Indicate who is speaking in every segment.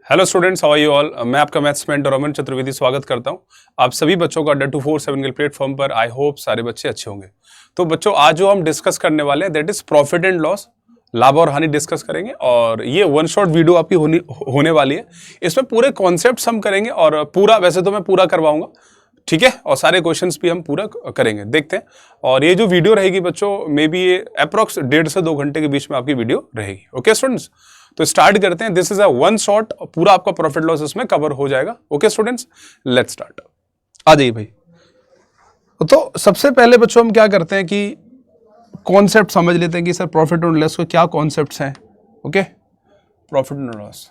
Speaker 1: Hello students, how are you all. मैं आपका maths mentor Raman Chaturvedi स्वागत करता हूं आप सभी बच्चों का डे 247 के प्लेटफॉर्म पर। आई होप सारे बच्चे अच्छे होंगे। तो बच्चों, आज जो हम डिस्कस करने वाले हैं that is profit and loss, लाभ और हानि डिस्कस करेंगे। और ये वन शॉट वीडियो आपकी होने वाली है। इसमें पूरे कॉन्सेप्ट्स हम करेंगे और पूरा, वैसे तो मैं पूरा करवाऊंगा, ठीक है, और सारे क्वेश्चंस भी हम पूरा करेंगे, देखते हैं। और ये जो वीडियो रहेगी बच्चों, मे बी ये अप्रॉक्स 1.5 से 2 घंटे के बीच में आपकी वीडियो रहेगी। ओके स्टूडेंट्स, तो स्टार्ट करते हैं। This is a one shot, पूरा आपका प्रॉफिट लॉस इसमें कवर हो जाएगा। Okay students, let's start. आ जाइए भाई। तो सबसे पहले बच्चों हम क्या करते हैं कि कॉन्सेप्ट समझ लेते हैं कि सर प्रॉफिट एंड लॉस के क्या कॉन्सेप्ट्स हैं। ओके, प्रॉफिट एंड लॉस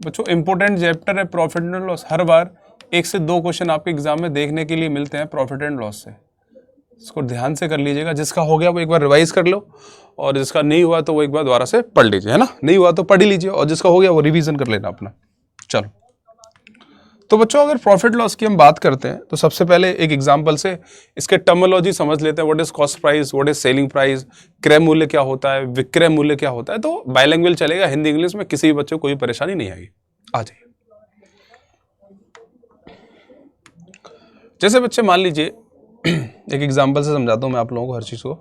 Speaker 1: बच्चों इंपॉर्टेंट चैप्टर है प्रॉफिट एंड लॉस। हर बार 1 से 2 क्वेश्चन आपके एग्जाम में देखने के लिए मिलते हैं प्रॉफिट एंड लॉस से। इसको ध्यान से कर लीजिएगा। जिसका हो गया वो एक बार रिवाइज कर लो, और जिसका नहीं हुआ तो वो एक बार दोबारा से पढ़ लीजिए, है ना। नहीं हुआ तो पढ़ ही लीजिए, और जिसका हो गया वो रिवीजन कर लेना अपना। चलो, तो बच्चों अगर प्रॉफिट लॉस की हम बात करते हैं तो सबसे पहले एक एग्जांपल से इसके टर्मिनोलॉजी समझ लेते हैं। What is cost price, what is selling price, क्रय मूल्य क्या होता है, विक्रय मूल्य क्या होता है। तो बायलैंग्वेज चलेगा, हिंदी इंग्लिश में, किसी भी बच्चे को कोई परेशानी नहीं आएगी। आ जाइए। जैसे बच्चे मान लीजिए एक एग्जांपल से समझाता हूं मैं आप लोगों को हर चीज को।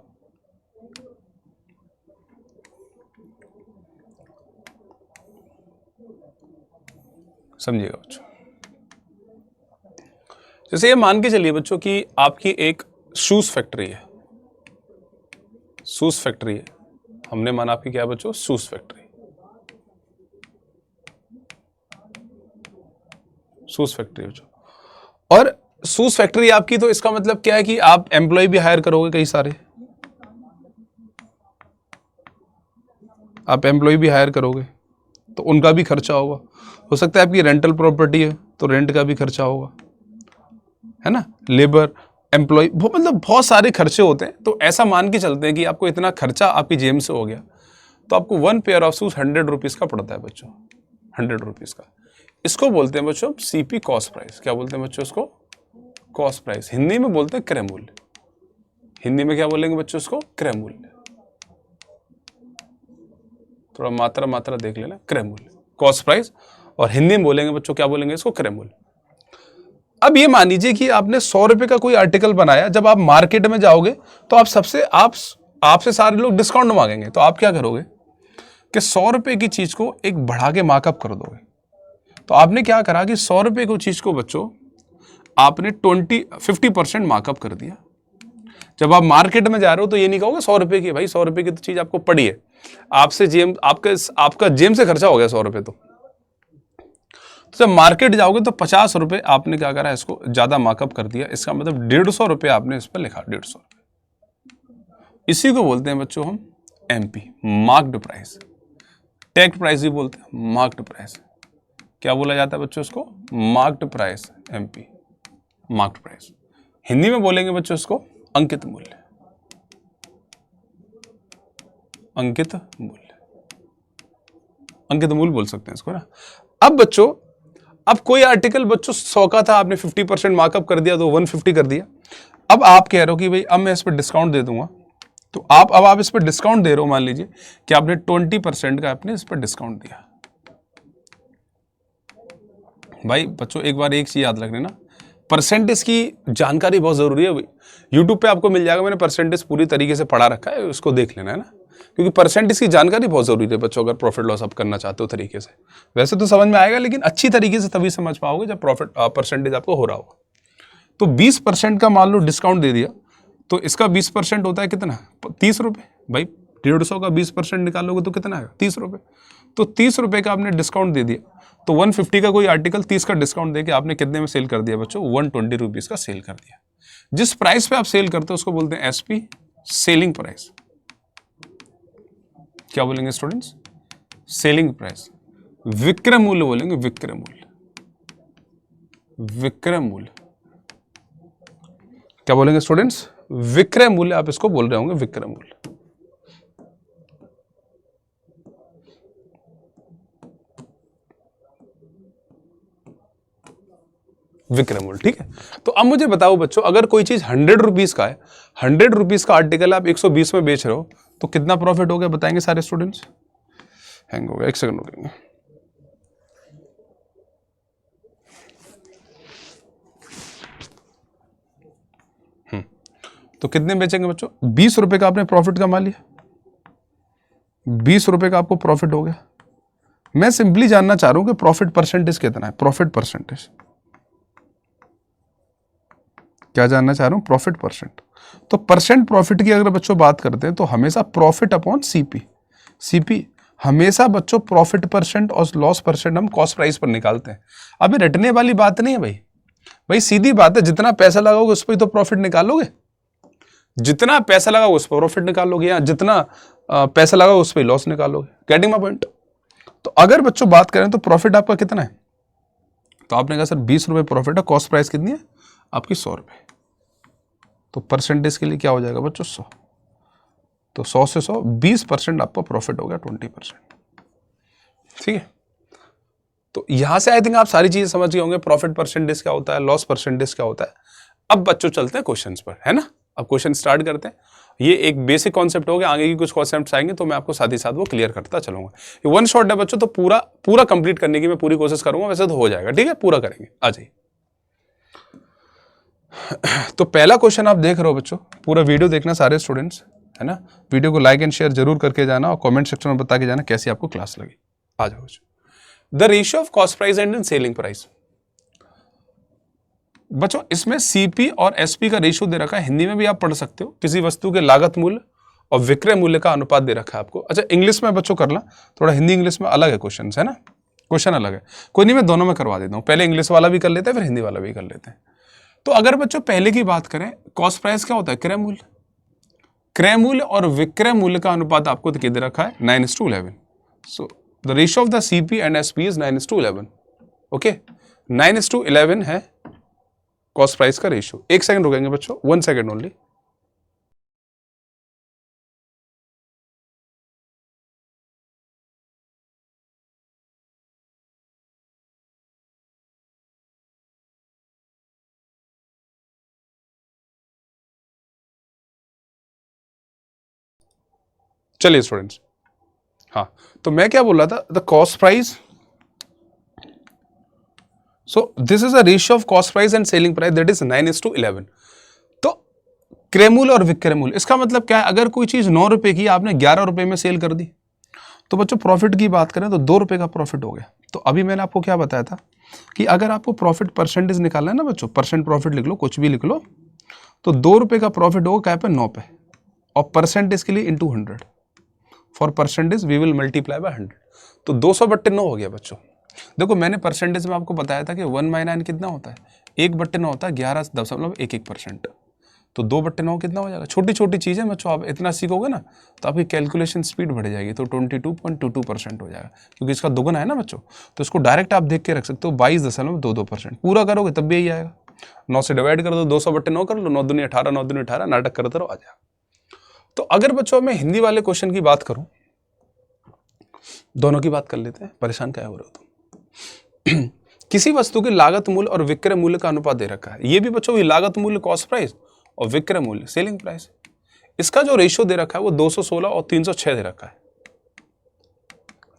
Speaker 1: समझिएगा बच्चों। जैसे ये मान के चलिए बच्चों कि आपकी एक शूज फैक्ट्री है। शूज फैक्ट्री है, हमने माना आपकी क्या है बच्चों, शूज फैक्ट्री। शूज फैक्ट्री बच्चों, और शूज फैक्ट्री आपकी, तो इसका मतलब क्या है कि आप एम्प्लॉय भी हायर करोगे कई सारे। आप एम्प्लॉय भी हायर करोगे तो उनका भी खर्चा होगा। हो सकता है आपकी रेंटल प्रॉपर्टी है तो रेंट का भी खर्चा होगा, है ना। लेबर, एम्प्लॉय, मतलब बहुत सारे खर्चे होते हैं। तो ऐसा मान के चलते हैं कि आपको इतना खर्चा आपकी जेब से हो गया, तो आपको 1 पेयर ऑफ शूज 100 रुपीज का पड़ता है बच्चों, 100 रुपीज का। इसको बोलते हैं बच्चों सीपी, कॉस्ट प्राइस। क्या बोलते हैं बच्चों इसको, कॉस्ट प्राइस। हिंदी में बोलते हैं क्रय मूल्य। हिंदी में क्या बोलेंगे बच्चों इसको, क्रय मूल्य। थोड़ा मात्रा देख लेना, क्रय मूल्य, कॉस्ट प्राइस। और हिंदी में बोलेंगे बच्चों, क्या बोलेंगे इसको, क्रय मूल्य। अब ये मान लीजिए कि आपने 100 रुपए का कोई आर्टिकल बनाया। जब आप मार्केट में जाओगे तो आपसे सारे लोग डिस्काउंट मांगेंगे। तो आप क्या करोगे कि 100 रुपए की चीज को एक बढ़ा के मार्कअप कर दोगे। तो आपने क्या करा कि 100 रुपए की चीज को बच्चों आपने 50% मार्कअप कर दिया। जब आप मार्केट में जा रहे हो तो ये नहीं कहोगे 100 रुपए की, भाई 100 रुपए की तो चीज आपको पड़ी है, आपका जेब से खर्चा हो गया 100 रुपए। तो जब मार्केट जाओगे तो 50 रुपए आपने क्या करा, इसको ज्यादा मार्कअप कर दिया। इसका मतलब 150 रुपए आपने इस पर लिखा, 150 रुपए। इसी को बोलते हैं बच्चों हम MP, marked price. Tag price भी बोलते हैं, मार्क्ड प्राइस। क्या बोला जाता है बच्चों इसको, marked price, MP, marked price. Hindi में बोलेंगे बच्चों इसको अंकित मूल्य, अंकित मूल्य, अंकित मूल्य बोल सकते हैं इसको ना। अब बच्चों, अब कोई आर्टिकल बच्चों 100 का था, आपने 50% मार्कअप कर दिया तो 150 कर दिया। अब आप कह रहे हो कि भाई अब मैं इस पर डिस्काउंट दे दूंगा। तो अब आप इस पर डिस्काउंट दे रहे हो। मान लीजिए कि आपने 20% का आपने इस पर डिस्काउंट दिया। भाई बच्चों एक बार एक चीज याद रख लेना, परसेंटेज की जानकारी बहुत जरूरी है। यूट्यूब पे आपको मिल जाएगा, मैंने परसेंटेज पूरी तरीके से पढ़ा रखा है, उसको देख लेना, है ना। क्योंकि परसेंटेज की जानकारी बहुत जरूरी है बच्चों, अगर प्रॉफिट लॉस आप करना चाहते हो तरीके से। वैसे तो समझ में आएगा, लेकिन अच्छी तरीके से तभी समझ पाओगे जब परसेंटेज आपको हो रहा होगा। तो 20% का मान लो डिस्काउंट दे दिया, तो इसका 20% होता है कितना, 30 रुपए। भाई 150 का 20% निकालोगे तो कितना आएगा, 30 रुपए। तो 30 रुपए का आपने डिस्काउंट दे दिया, तो 150 का कोई आर्टिकल 30 का डिस्काउंट देके आपने कितने में सेल कर दिया बच्चों, 120 रुपीज का सेल कर दिया। जिस प्राइस पे आप सेल करते हो उसको बोलते हैं एसपी, सेलिंग प्राइस। क्या बोलेंगे स्टूडेंट्स, सेलिंग प्राइस। विक्रय मूल्य बोलेंगे, विक्रय मूल्य, विक्रय मूल्य। क्या बोलेंगे स्टूडेंट्स, विक्रय मूल्य। आप इसको बोल रहे होंगे विक्रय मूल्य। विक्रय मूल्य, ठीक है। तो अब मुझे बताओ बच्चों, अगर कोई चीज 100 रुपीज का है, 100 रुपीज का आर्टिकल आप 120 में बेच रहे हो, तो कितना प्रॉफिट हो गया बताएंगे सारे स्टूडेंट्स, हैंग हो गया, एक सेकंड रुकेंगे। तो कितने बेचेंगे बच्चों? 20 रुपए का आपने प्रॉफिट कमा लिया, 20 रुपए का आपको प्रॉफिट हो गया। मैं सिंपली जानना चाह रहा हूं कि प्रॉफिट परसेंटेज कितना है। प्रॉफिट परसेंटेज क्या जानना चाह रहा हूं? Profit percent. तो परसेंट प्रॉफिट की अगर बच्चों बात करते हैं तो हमेशा प्रॉफिट अपॉन सीपी, सीपी हमेशा बच्चों प्रॉफिट परसेंट और लॉस परसेंट हम कॉस्ट प्राइस पर निकालते हैं। अभी रटने वाली बात नहीं है भाई, भाई सीधी बात है, जितना पैसा लगाओगे उस पर ही तो प्रॉफिट निकालोगे, जितना पैसा लगाओगे उस पर प्रॉफिट निकालोगे, या जितना पैसा लगाओगे उस पर लॉस निकालोगे। Getting my point? तो अगर बच्चों बात करें तो प्रॉफिट आपका कितना है, तो आपने कहा सर 20 रुपए प्रॉफिट है, कॉस्ट प्राइस कितनी है आपकी 100 रुपए, तो परसेंटेज के लिए क्या हो जाएगा बच्चों 100, तो 100 से 100 20% आपका प्रॉफिट हो गया 20%। ठीक है, तो यहां से आई थिंक आप सारी चीजें समझ गए होंगे, प्रॉफिट परसेंटेज क्या होता है, लॉस परसेंटेज क्या होता है। अब बच्चों चलते हैं क्वेश्चंस पर, है ना। अब क्वेश्चन स्टार्ट करते हैं। ये एक बेसिक कॉन्सेप्ट हो गया, आगे की कुछ कॉन्सेप्ट्स आएंगे तो मैं आपको साथ ही साथ वो क्लियर करता चलूंगा। ये वन शॉट है बच्चों, तो पूरा कंप्लीट करने की मैं पूरी कोशिश करूंगा, वैसे तो हो जाएगा, ठीक है, पूरा करेंगे। आ जाइए। तो पहला क्वेश्चन आप देख रहे हो बच्चों, पूरा वीडियो देखना सारे स्टूडेंट्स, है ना। वीडियो को लाइक एंड शेयर जरूर करके जाना और कमेंट सेक्शन में बता के जाना कैसी आपको क्लास लगी। आ जाओ बच्चों। The ratio of cost price and in selling price. बच्चों इसमें सीपी और एसपी का रेशियो दे रखा है, हिंदी में भी आप पढ़ सकते हो। किसी वस्तु के लागत मूल्य और विक्रय मूल्य का अनुपात दे रखा है आपको। अच्छा इंग्लिश में बच्चों कर ला, थोड़ा हिंदी इंग्लिश में अलग है क्वेश्चन, है ना, क्वेश्चन अलग है। कोई नहीं, मैं दोनों में करवा देता हूँ, पहले इंग्लिश वाला भी कर लेते हैं फिर हिंदी वाला भी कर लेते हैं। तो अगर बच्चों पहले की बात करें, कॉस्ट प्राइस क्या होता है, क्रय मूल्य। क्रय मूल्य और विक्रय मूल्य का अनुपात आपको दे रखा है 9:11। So the ratio of the CP and SP is 9:11। Okay, 9:11 है कॉस्ट प्राइस का रेशियो। एक सेकंड रुकेंगे बच्चों, 1 सेकंड ओनली। चलिए स्टूडेंट्स, हाँ तो मैं क्या बोल रहा था, the cost price, so this is a ratio of cost price and selling price that is 9:11। तो क्रय मूल्य और विक्रय मूल्य, इसका मतलब क्या है, अगर कोई चीज 9 रुपए की आपने 11 रुपए में सेल कर दी, तो बच्चों प्रॉफिट की बात करें तो 2 रुपए का प्रॉफिट हो गया। तो अभी मैंने आपको क्या बताया था कि अगर आपको प्रॉफिट परसेंटेज निकालना है ना बच्चों, परसेंट प्रॉफिट लिख लो, कुछ भी लिख लो, तो 2 रुपए का प्रॉफिट होगा क्या पे, 9 पे, और परसेंटेज के लिए into 100, for percentage we will multiply by 100, तो 200/9 हो गया बच्चों। देखो मैंने परसेंटेज में आपको बताया था कि 1/9 कितना होता है, 1/9 होता है 11.11%, तो 2/9 कितना हो जाएगा। छोटी छोटी चीज़ें बच्चों, आप इतना सीखोगे ना तो आपकी कैलकुलेशन स्पीड बढ़ जाएगी, तो 22.22% हो जाएगा, क्योंकि इसका दुगना है ना बच्चों। तो इसको डायरेक्ट आप देख के रख सकते हो 22.22%, पूरा करोगे तब भी यही आएगा। 9 से डिवाइड कर दो, 200/9 कर लो, 9 दूनी 18, 9 दूनी 18, नाटक करते रहो, आ जाएगा। तो अगर बच्चों मैं हिंदी वाले क्वेश्चन की बात करूं, दोनों की बात कर लेते हैं, परेशान क्या हो रहे हो तुम। किसी वस्तु की लागत मूल्य और विक्रय मूल्य का अनुपात दे रखा है। ये भी बच्चों की लागत मूल्य कॉस्ट प्राइस और विक्रय मूल्य सेलिंग प्राइस, इसका जो रेशियो दे रखा है वो 216 और 306 दे रखा है,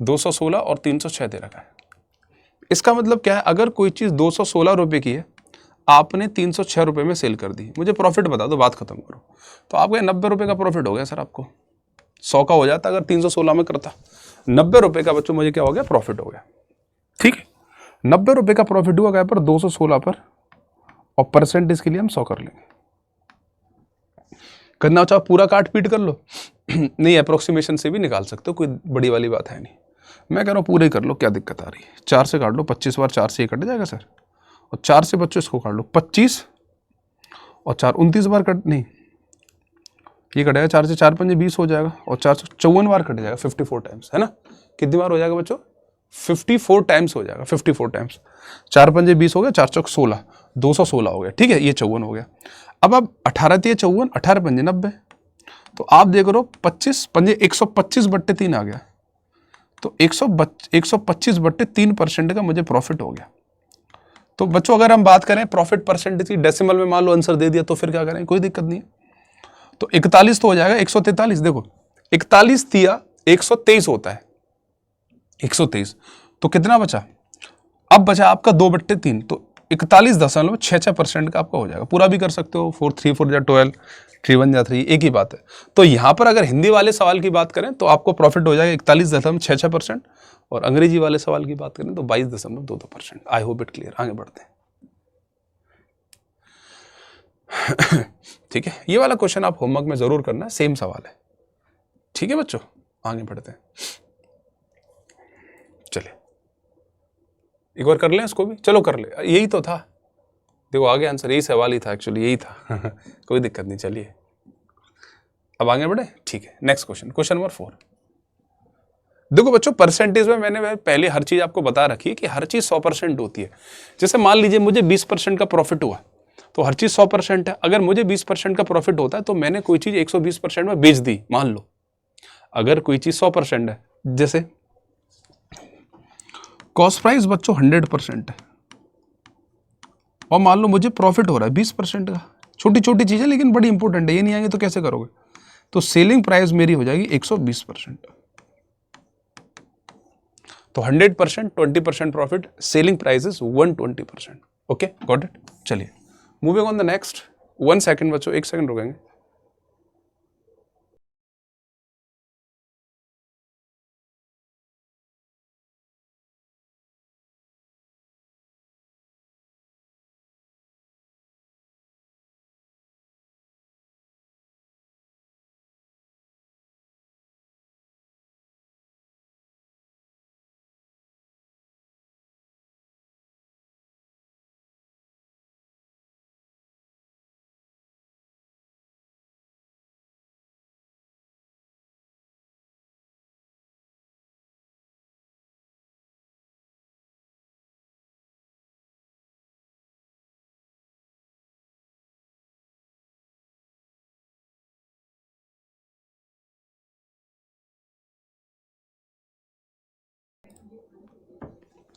Speaker 1: 216 और 306 दे रखा है। इसका मतलब क्या है, अगर कोई चीज 216 रुपए की है, आपने 306 रुपए में सेल कर दी, मुझे प्रॉफिट बता दो, बात खत्म करो। तो आपको 90 रुपए का प्रॉफिट हो गया सर, आपको 100 का हो जाता अगर 316 में करता, 90 रुपए का बच्चों मुझे क्या हो गया, प्रॉफिट हो गया। ठीक है, 90 रुपए का प्रॉफिट हुआ क्या पर 216 पर, और परसेंटेज के लिए हम 100 कर लेंगे। करना चाहो पूरा काट पीट कर लो, नहीं अप्रोक्सीमेशन से भी निकाल सकते हो, कोई बड़ी वाली बात है नहीं। मैं कह रहा हूँ पूरे कर लो, क्या दिक्कत आ रही है। 4 से काट लो, 25 बार 4 से ये कट जाएगा सर, और 4 से बच्चों इसको काट लो, 25 और 4 29 बार कट, नहीं ये कटेगा, 4 से 4 पंजे 20 हो जाएगा, और 4 से 54 बार कट जाएगा, 54 टाइम्स, है ना। कितनी बार हो जाएगा बच्चों, 54 टाइम्स हो जाएगा, 54 टाइम्स। 4 पंजे 20 हो गया, 4 चौक 16, 216 हो गया। ठीक है, ये 54 हो गया। अब 18 × 54, 18 पंजे 90, तो आप देख रहे हो 25 पंजे 125/3 आ गया, तो 125/3% का मुझे प्रॉफिट हो गया। तो बच्चों अगर हम बात करें प्रॉफिट परसेंटेज की, डेसिमल में मान लो आंसर दे दिया तो फिर क्या करें, कोई दिक्कत नहीं है। तो 41 तो हो जाएगा, 143, देखो 41 दिया 123 होता है, 123, तो कितना बचा, अब बचा आपका 2/3, तो 41.66% का आपका हो जाएगा। पूरा भी कर सकते हो, 4 3 4 12, 3 1 3, एक ही बात है। तो यहाँ पर अगर हिंदी वाले सवाल की बात करें तो आपको प्रॉफिट हो जाएगा 41.66%, और अंग्रेजी वाले सवाल की बात करें तो 22.22%। I hope it clear. आगे बढ़ते हैं। ठीक है, ये वाला क्वेश्चन आप होमवर्क में जरूर करना, सेम सवाल है। ठीक है बच्चों, आगे बढ़ते हैं। चलिए एक बार कर लें इसको भी, चलो कर ले, यही तो था, देखो आगे आंसर, यही सवाल ही था एक्चुअली, यही था। कोई दिक्कत नहीं, चलिए अब आगे बढ़े। ठीक है, नेक्स्ट क्वेश्चन, क्वेश्चन नंबर 4। देखो बच्चों, परसेंटेज में मैंने पहले हर चीज आपको बता रखी है कि हर चीज 100% होती है। जैसे मान लीजिए मुझे 20% का प्रॉफिट हुआ, तो हर चीज 100% है। अगर मुझे 20% का प्रॉफिट होता है तो मैंने कोई चीज 120% में बेच दी, मान लो। अगर कोई चीज 100% है, जैसे कॉस्ट प्राइस बच्चों 100% है, और मान लो मुझे प्रॉफिट हो रहा है 20% का। छोटी छोटी चीजें लेकिन बड़ी इंपॉर्टेंट है, ये नहीं आएंगे तो कैसे करोगे। तो सेलिंग प्राइस मेरी हो जाएगी 120%। तो 100% 20% profit, selling price is 120%। Okay, got it. चलिए moving on the next. 1 second बच्चों, 1 सेकंड रुकेंगे।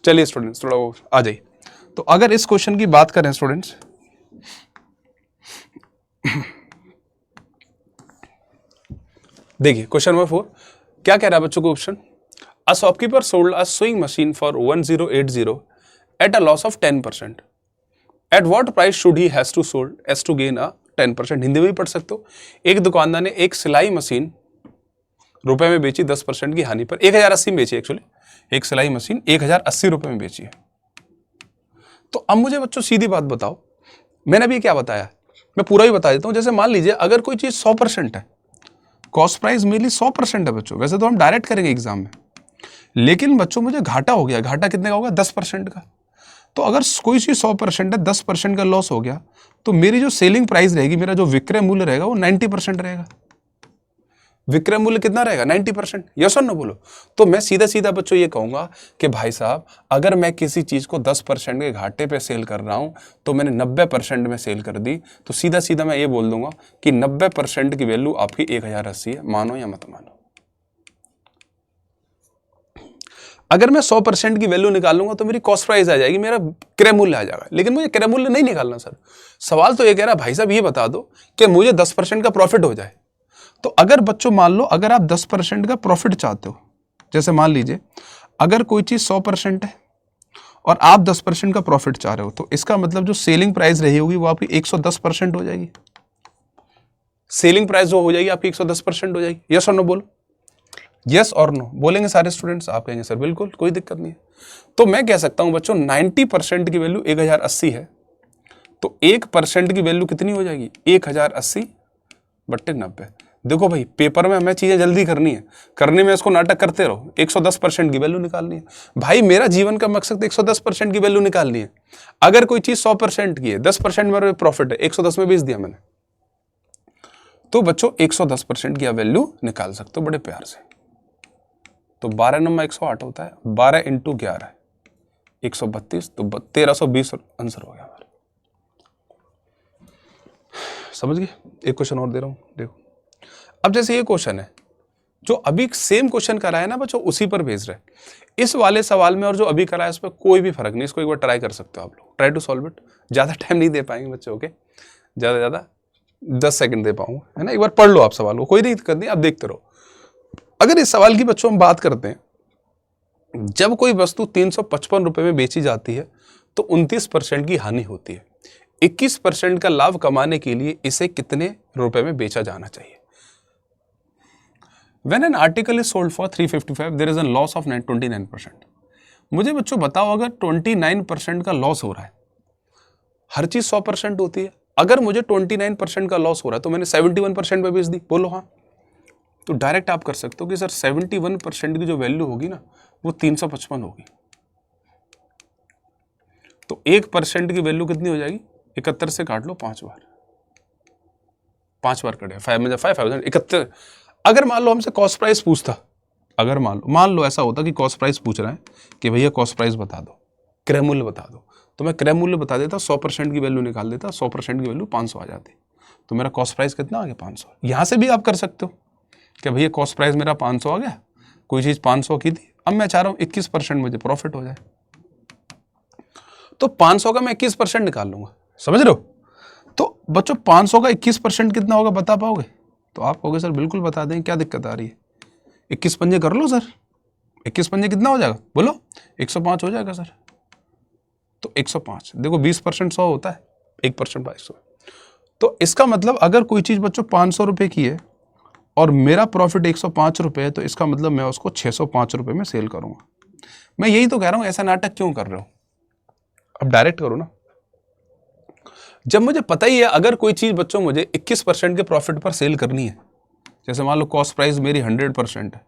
Speaker 1: चलिए स्टूडेंट्स, थोड़ा वो आ जाइए। तो अगर इस क्वेश्चन की बात करें स्टूडेंट्स, देखिए क्वेश्चन नंबर 4 क्या कह रहा है बच्चों को option. A shopkeeper sold a sewing machine for 1080 at a loss of 10%। At what price should he has to sold as to gain a 10%। Hindi में भी पढ़ सकते हो। एक दुकानदार ने एक सिलाई मशीन रुपए में बेची 10% की हानि पर, 1080 में बेची एक्चुअली, एक सिलाई मशीन 1080 रुपए में बेची है। तो अब मुझे बच्चों सीधी बात बताओ, मैंने अभी क्या बताया, मैं पूरा ही बता देता हूं। जैसे मान लीजिए अगर कोई चीज 100% है, कॉस्ट प्राइस मेरी 100% है बच्चों, वैसे तो हम डायरेक्ट करेंगे एग्जाम में, लेकिन बच्चों मुझे घाटा हो गया। घाटा कितने का होगा, 10% का। तो अगर कोई चीज 100% है, 10% का लॉस हो गया, तो मेरी जो सेलिंग प्राइस रहेगी, मेरा जो विक्रय मूल्य रहेगा वो 90% रहेगा। विक्रय मूल्य कितना रहेगा, 90%। यस और नो बोलो। तो मैं सीधा सीधा बच्चों ये कहूंगा कि भाई साहब, अगर मैं किसी चीज को 10% के घाटे पे सेल कर रहा हूं, तो मैंने 90% में सेल कर दी, तो सीधा सीधा मैं ये बोल दूंगा कि 90% की वैल्यू आपकी 1080 है। मानो या मत मानो। अगर मैं 100% की वैल्यू निकालूंगा तो मेरी कॉस्ट प्राइस आ जाएगी, मेरा क्रय मूल्य आ जाएगा। लेकिन मुझे क्रय मूल्य नहीं निकालना सर। सवाल तो ये कह रहा है भाई साहब ये बता दो कि मुझे 10% का प्रॉफिट हो जाए। तो अगर बच्चों मान लो अगर आप 10% का प्रॉफिट चाहते हो, जैसे मान लीजिए अगर कोई चीज 100% है और आप 10% का प्रॉफिट चाह रहे हो, तो इसका मतलब जो सेलिंग प्राइस रही होगी वो आपकी 110% हो जाएगी। सेलिंग प्राइस जो हो जाएगी आपकी 110% हो जाएगी। यस और नो बोलो। यस और नो बोलेंगे सारे स्टूडेंट्स, आप कहेंगे सर बिल्कुल, कोई दिक्कत नहीं है। तो मैं कह सकता हूं बच्चों 90% की वैल्यू 1080 है, तो 1% की वैल्यू कितनी हो जाएगी, 1080/90। देखो भाई, पेपर में हमें चीजें जल्दी करनी है, करने में इसको नाटक करते रहो। 110% की वैल्यू निकालनी है भाई, मेरा जीवन का मकसद 110% की वैल्यू निकालनी है। अगर कोई चीज 100% की है, 10% मेरा प्रॉफिट है, 110 में बेच दिया मैंने, तो बच्चों 110% की वैल्यू निकाल सकते हो बड़े प्यार से। तो 12 नंबर 108 होता है, 12 × 11 132, तो 1320 आंसर हो गया हमारा। समझ गए। एक क्वेश्चन और दे रहा हूं, देखो। अब जैसे ये क्वेश्चन है, जो अभी सेम क्वेश्चन कराया है ना बच्चों, उसी पर भेज रहे हैं। इस वाले सवाल में और जो अभी कराया इस पर कोई भी फर्क नहीं। इसको एक बार ट्राई कर सकते हो आप लोग, ट्राई टू सॉल्व इट। ज्यादा टाइम नहीं दे पाएंगे बच्चों, ओके, ज्यादा 10 सेकंड दे पाऊंगा, है ना। एक बार पढ़ लो आप सवाल को, कोई नहीं दिक्कत नहीं, आप देखते रहो। अगर इस सवाल की बच्चों हम बात करते हैं, जब कोई वस्तु 355 रुपए में बेची जाती है तो 29% की हानि होती है। 21% का लाभ कमाने के लिए इसे कितने रुपए में बेचा जाना चाहिए? When an article is sold for 355, there is a loss of 29%. मुझे बच्चों बताओ, अगर 29% का लॉस हो रहा है, हर चीज 100% होती है, अगर मुझे 29% का लॉस हो रहा है तो मैंने 71% में बेच दी, बोलो हाँ। तो डायरेक्ट आप कर सकते हो कि सर 71% की जो वैल्यू होगी ना वो 355 होगी। तो 1% की वैल्यू कितनी हो जाएगी? 71 से काट लो 5 बार, 5 बार कटे 5,071। अगर मान लो हमसे कॉस्ट प्राइस पूछता, अगर मान लो ऐसा होता कि कॉस्ट प्राइस पूछ रहा है कि भैया कॉस्ट प्राइस बता दो, क्रय मूल्य बता दो, तो मैं क्रय मूल्य बता देता, 100% की वैल्यू निकाल देता, 100% की वैल्यू 500 आ जाती, तो मेरा कॉस्ट प्राइस कितना आ गया? 500। यहां से भी आप कर सकते हो कि भैया कॉस्ट प्राइस मेरा 500 आ गया, कोई चीज 500 की थी, अब मैं चाह रहा हूं 21% मुझे प्रॉफिट हो जाए, तो 500 का मैं 21% निकाल लूंगा, समझ रहे हो? तो बच्चों 500 का 21% कितना होगा, बता पाओगे? तो आप कहोगे सर बिल्कुल बता दें, क्या दिक्कत आ रही है, 21 पंजे कर लो सर, 21 पंजे कितना हो जाएगा, बोलो? 105 हो जाएगा सर। तो 105 देखो, 20% 100 होता है, 1% 2200। तो इसका मतलब अगर कोई चीज बच्चों 500 रुपए की है और मेरा प्रॉफिट 105 रुपए है, तो इसका मतलब मैं उसको 605 रुपए में सेल करूंगा। मैं यही तो कह रहा हूं, ऐसा नाटक क्यों कर रहे हो? अब डायरेक्ट करो ना। जब मुझे पता ही है अगर कोई चीज बच्चों मुझे 21% के प्रॉफिट पर सेल करनी है, जैसे मान लो कॉस्ट प्राइस मेरी 100% है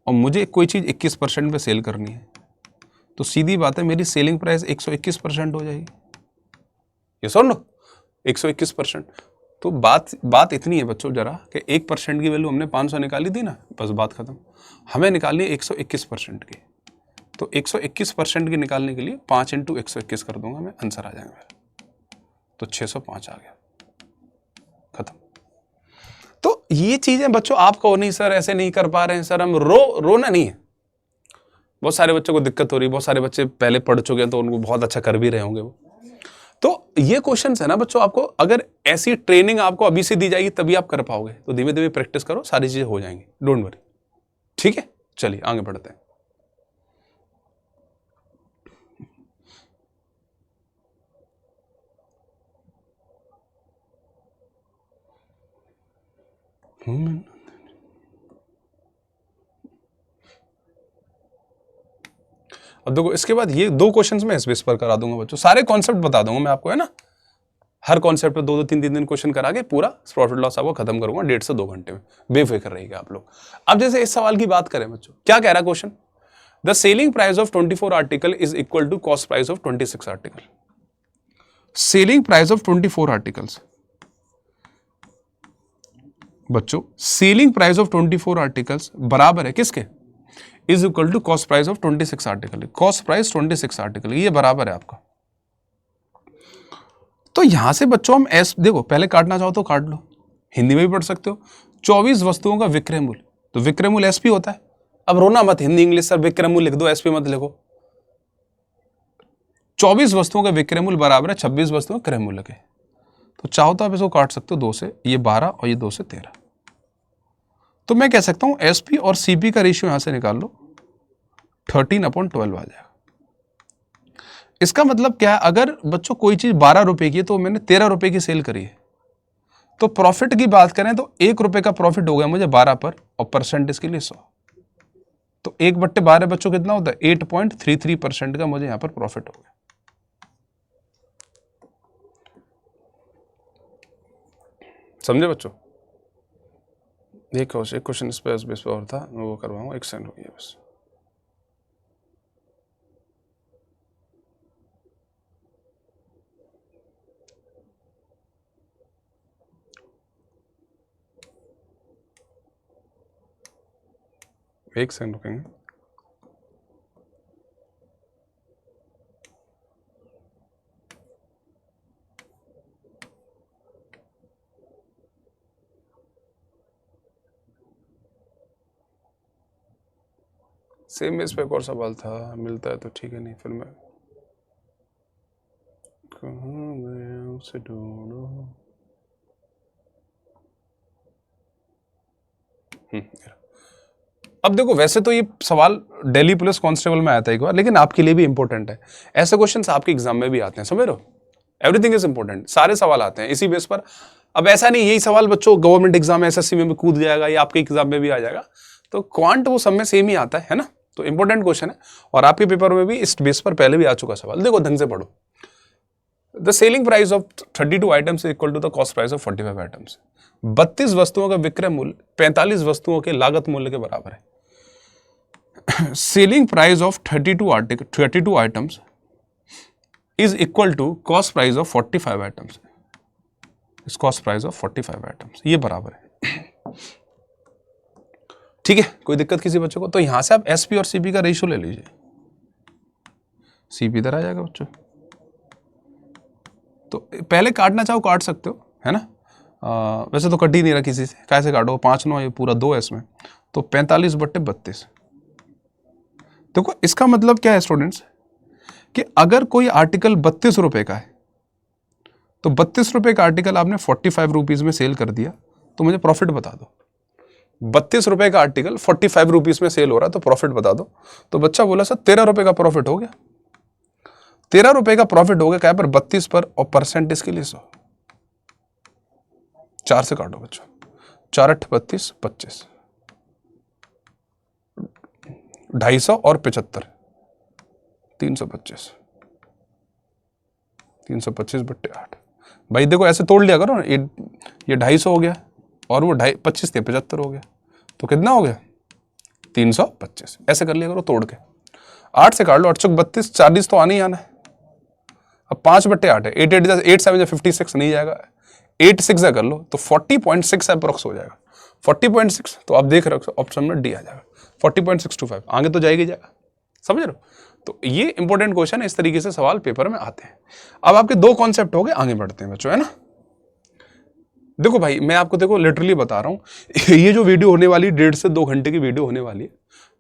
Speaker 1: और मुझे कोई चीज 21% पे सेल करनी है, तो सीधी बात है मेरी सेलिंग प्राइस 121% हो जाएगी। ये सुन लो, 121%। तो बात इतनी है बच्चों जरा कि 1% की वैल्यू हमने 500 निकाली थी ना, बस बात खत्म। हमें निकालनी है 121% की, तो 121% की निकालने के लिए 5 × 121 कर दूंगा मैं, आंसर आ जाएगा मेरा, तो 605 आ गया, खत्म। तो ये चीजें बच्चों आप कहो नहीं सर ऐसे नहीं कर पा रहे हैं सर, हम रोना नहीं है। बहुत सारे बच्चों को दिक्कत हो रही है, बहुत सारे बच्चे पहले पढ़ चुके हैं तो उनको बहुत अच्छा कर भी रहे होंगे वो। तो ये क्वेश्चन है ना बच्चों, आपको अगर ऐसी ट्रेनिंग आपको अभी से दी जाएगी तभी आप कर पाओगे, तो धीमे धीमे प्रैक्टिस करो, सारी चीजें हो जाएंगी, डोंट वरी। ठीक है, चलिए आगे बढ़ते हैं। अब देखो इसके बाद ये 2 क्वेश्चंस मैं इस बेस पर करा दूंगा बच्चों, सारे कॉन्सेप्ट बता दूंगा मैं आपको, है ना। हर कॉन्सेप्ट पे 2-2 3-3 दिन क्वेश्चन करा के पूरा प्रॉफिट लॉस आपको खत्म करूंगा 1.5 से 2 घंटे में, बेफिक्र रहिएगा आप लोग। अब जैसे इस सवाल की बात करें बच्चों, क्या कह रहा question? The selling price of 24 article is equal to cost price of 26 article. Selling price of 24 articles बच्चों, सेलिंग प्राइस ऑफ 24 आर्टिकल्स बराबर है किसके? Is equal to cost price of 26 article. Cost price 26 article ये बराबर है आपका। तो यहां से बच्चों हम एस देखो, पहले काटना चाहो तो काट लो, हिंदी में भी पढ़ सकते हो। 24 वस्तुओं का विक्रय मूल्य, तो विक्रय मूल्य एसपी होता है। अब रोना मत, हिंदी इंग्लिश सर विक्रय मूल्य लिख दो, एसपी मत लिखो। 24 वस्तुओं का विक्रय मूल्य बराबर है 26 वस्तुओं के क्रय मूल्य के। तो चाहो तो आप इसको काट सकते हो 2 से, ये 12 और ये 2 से 13। तो मैं कह सकता हूं एसपी और सीपी का रेशियो यहां से निकाल लो, 13/12 आ जाएगा। इसका मतलब क्या है, अगर बच्चों कोई चीज 12 रुपए की है तो मैंने 13 रुपए की सेल करी है, तो प्रॉफिट की बात करें तो 1 रुपए का प्रॉफिट हो गया मुझे 12 पर, और परसेंटेज के लिए 100, तो 1/12 बच्चों कितना होता है? 8.33% का मुझे यहां पर प्रॉफिट हो गया। समझे बच्चों? एक क्वेश्चन इस पे और था, मैं वो करवाऊंगा, 1 सेकंड हो गया बस। एक सेकंड रुकेंगे। सेम इस पे एक और सवाल था, मिलता है तो ठीक है, नहीं फिर मैं कहाँ गया उसे ढूंढो। अब देखो वैसे तो ये सवाल दिल्ली पुलिस कांस्टेबल में आया था एक बार, लेकिन आपके लिए भी इंपॉर्टेंट है। ऐसे क्वेश्चंस आपके एग्जाम में भी आते हैं, समझ रहे हो? एवरीथिंग इज इंपॉर्टेंट, सारे सवाल आते हैं इसी बेस पर। अब ऐसा नहीं यही सवाल बच्चों गवर्नमेंट एग्जाम एसएससी में भी कूद जाएगा या आपके एग्जाम में भी आ जाएगा, तो क्वांट वो सब में सेम ही आता है ना। तो इंपॉर्टेंट क्वेश्चन है और आपके पेपर में भी इस बेस पर पहले भी आ चुका सवाल। देखो ढंग से पढ़ो। The selling price of 32 items equal to the cost price of 45 items. 32 वस्तुओं का विक्रय मूल्य 45 वस्तुओं के लागत मूल्य के बराबर है। Selling price of 32 items is equal to cost price of 45 items. इस कॉस्ट प्राइस ऑफ 45 आइटम्स ये बराबर है। ठीक है, कोई दिक्कत किसी बच्चों को? तो यहां से आप एसपी और सीपी का रेशियो ले लीजिए। सीपी इधर आ जाएगा बच्चों, तो पहले काटना चाहो काट सकते हो, है ना। वैसे तो कट ही नहीं रहा किसी से, कैसे काटो? 5 9 ये पूरा 2 है इसमें, तो 45/32। देखो इसका मतलब क्या है स्टूडेंट्स, कि अगर कोई आर्टिकल 32 रुपए का है तो 32 रुपए का आर्टिकल आपने 45 रुपीज में सेल कर दिया, तो मुझे प्रॉफिट बता दो। 32 रुपए का आर्टिकल 45 रुपीज में सेल हो रहा है, तो प्रॉफिट बता दो। तो बच्चा बोला सर 13 रुपए का प्रॉफिट हो गया। 13 रुपए का प्रॉफिट हो गया क्या पर 32 पर, और परसेंट इसके लिए 100। 4 से काटो बच्चों, 4 8 32 25, 250 और 75 325, 325/8। भाई देखो ऐसे तोड़ लिया करो ना, ये 250 हो गया और वो 25 थे 75 हो गया, तो कितना हो गया 325। ऐसे कर लिया करो तोड़ के। 8 से काट लो, 8 चौक 32, 40 तो आने ही आना है। अब 5/8 है, 8 7 56 नहीं जाएगा, 8 6 कर लो तो 40.6 अप्रोक्स हो जाएगा। 40.6 तो आप देख रहे हो ऑप्शन में डी आ जाएगा, 40.625 आगे तो जाएगा ही जाएगा, समझ रहे हो। तो ये इंपॉर्टेंट क्वेश्चन है, इस तरीके से सवाल पेपर में आते हैं। अब आपके 2 कॉन्सेप्ट हो गए, आगे बढ़ते हैं बच्चों, है ना। देखो भाई मैं आपको देखो लिटरली बता रहा हूं, ये जो वीडियो होने वाली 1.5 से 2 घंटे की वीडियो होने वाली है,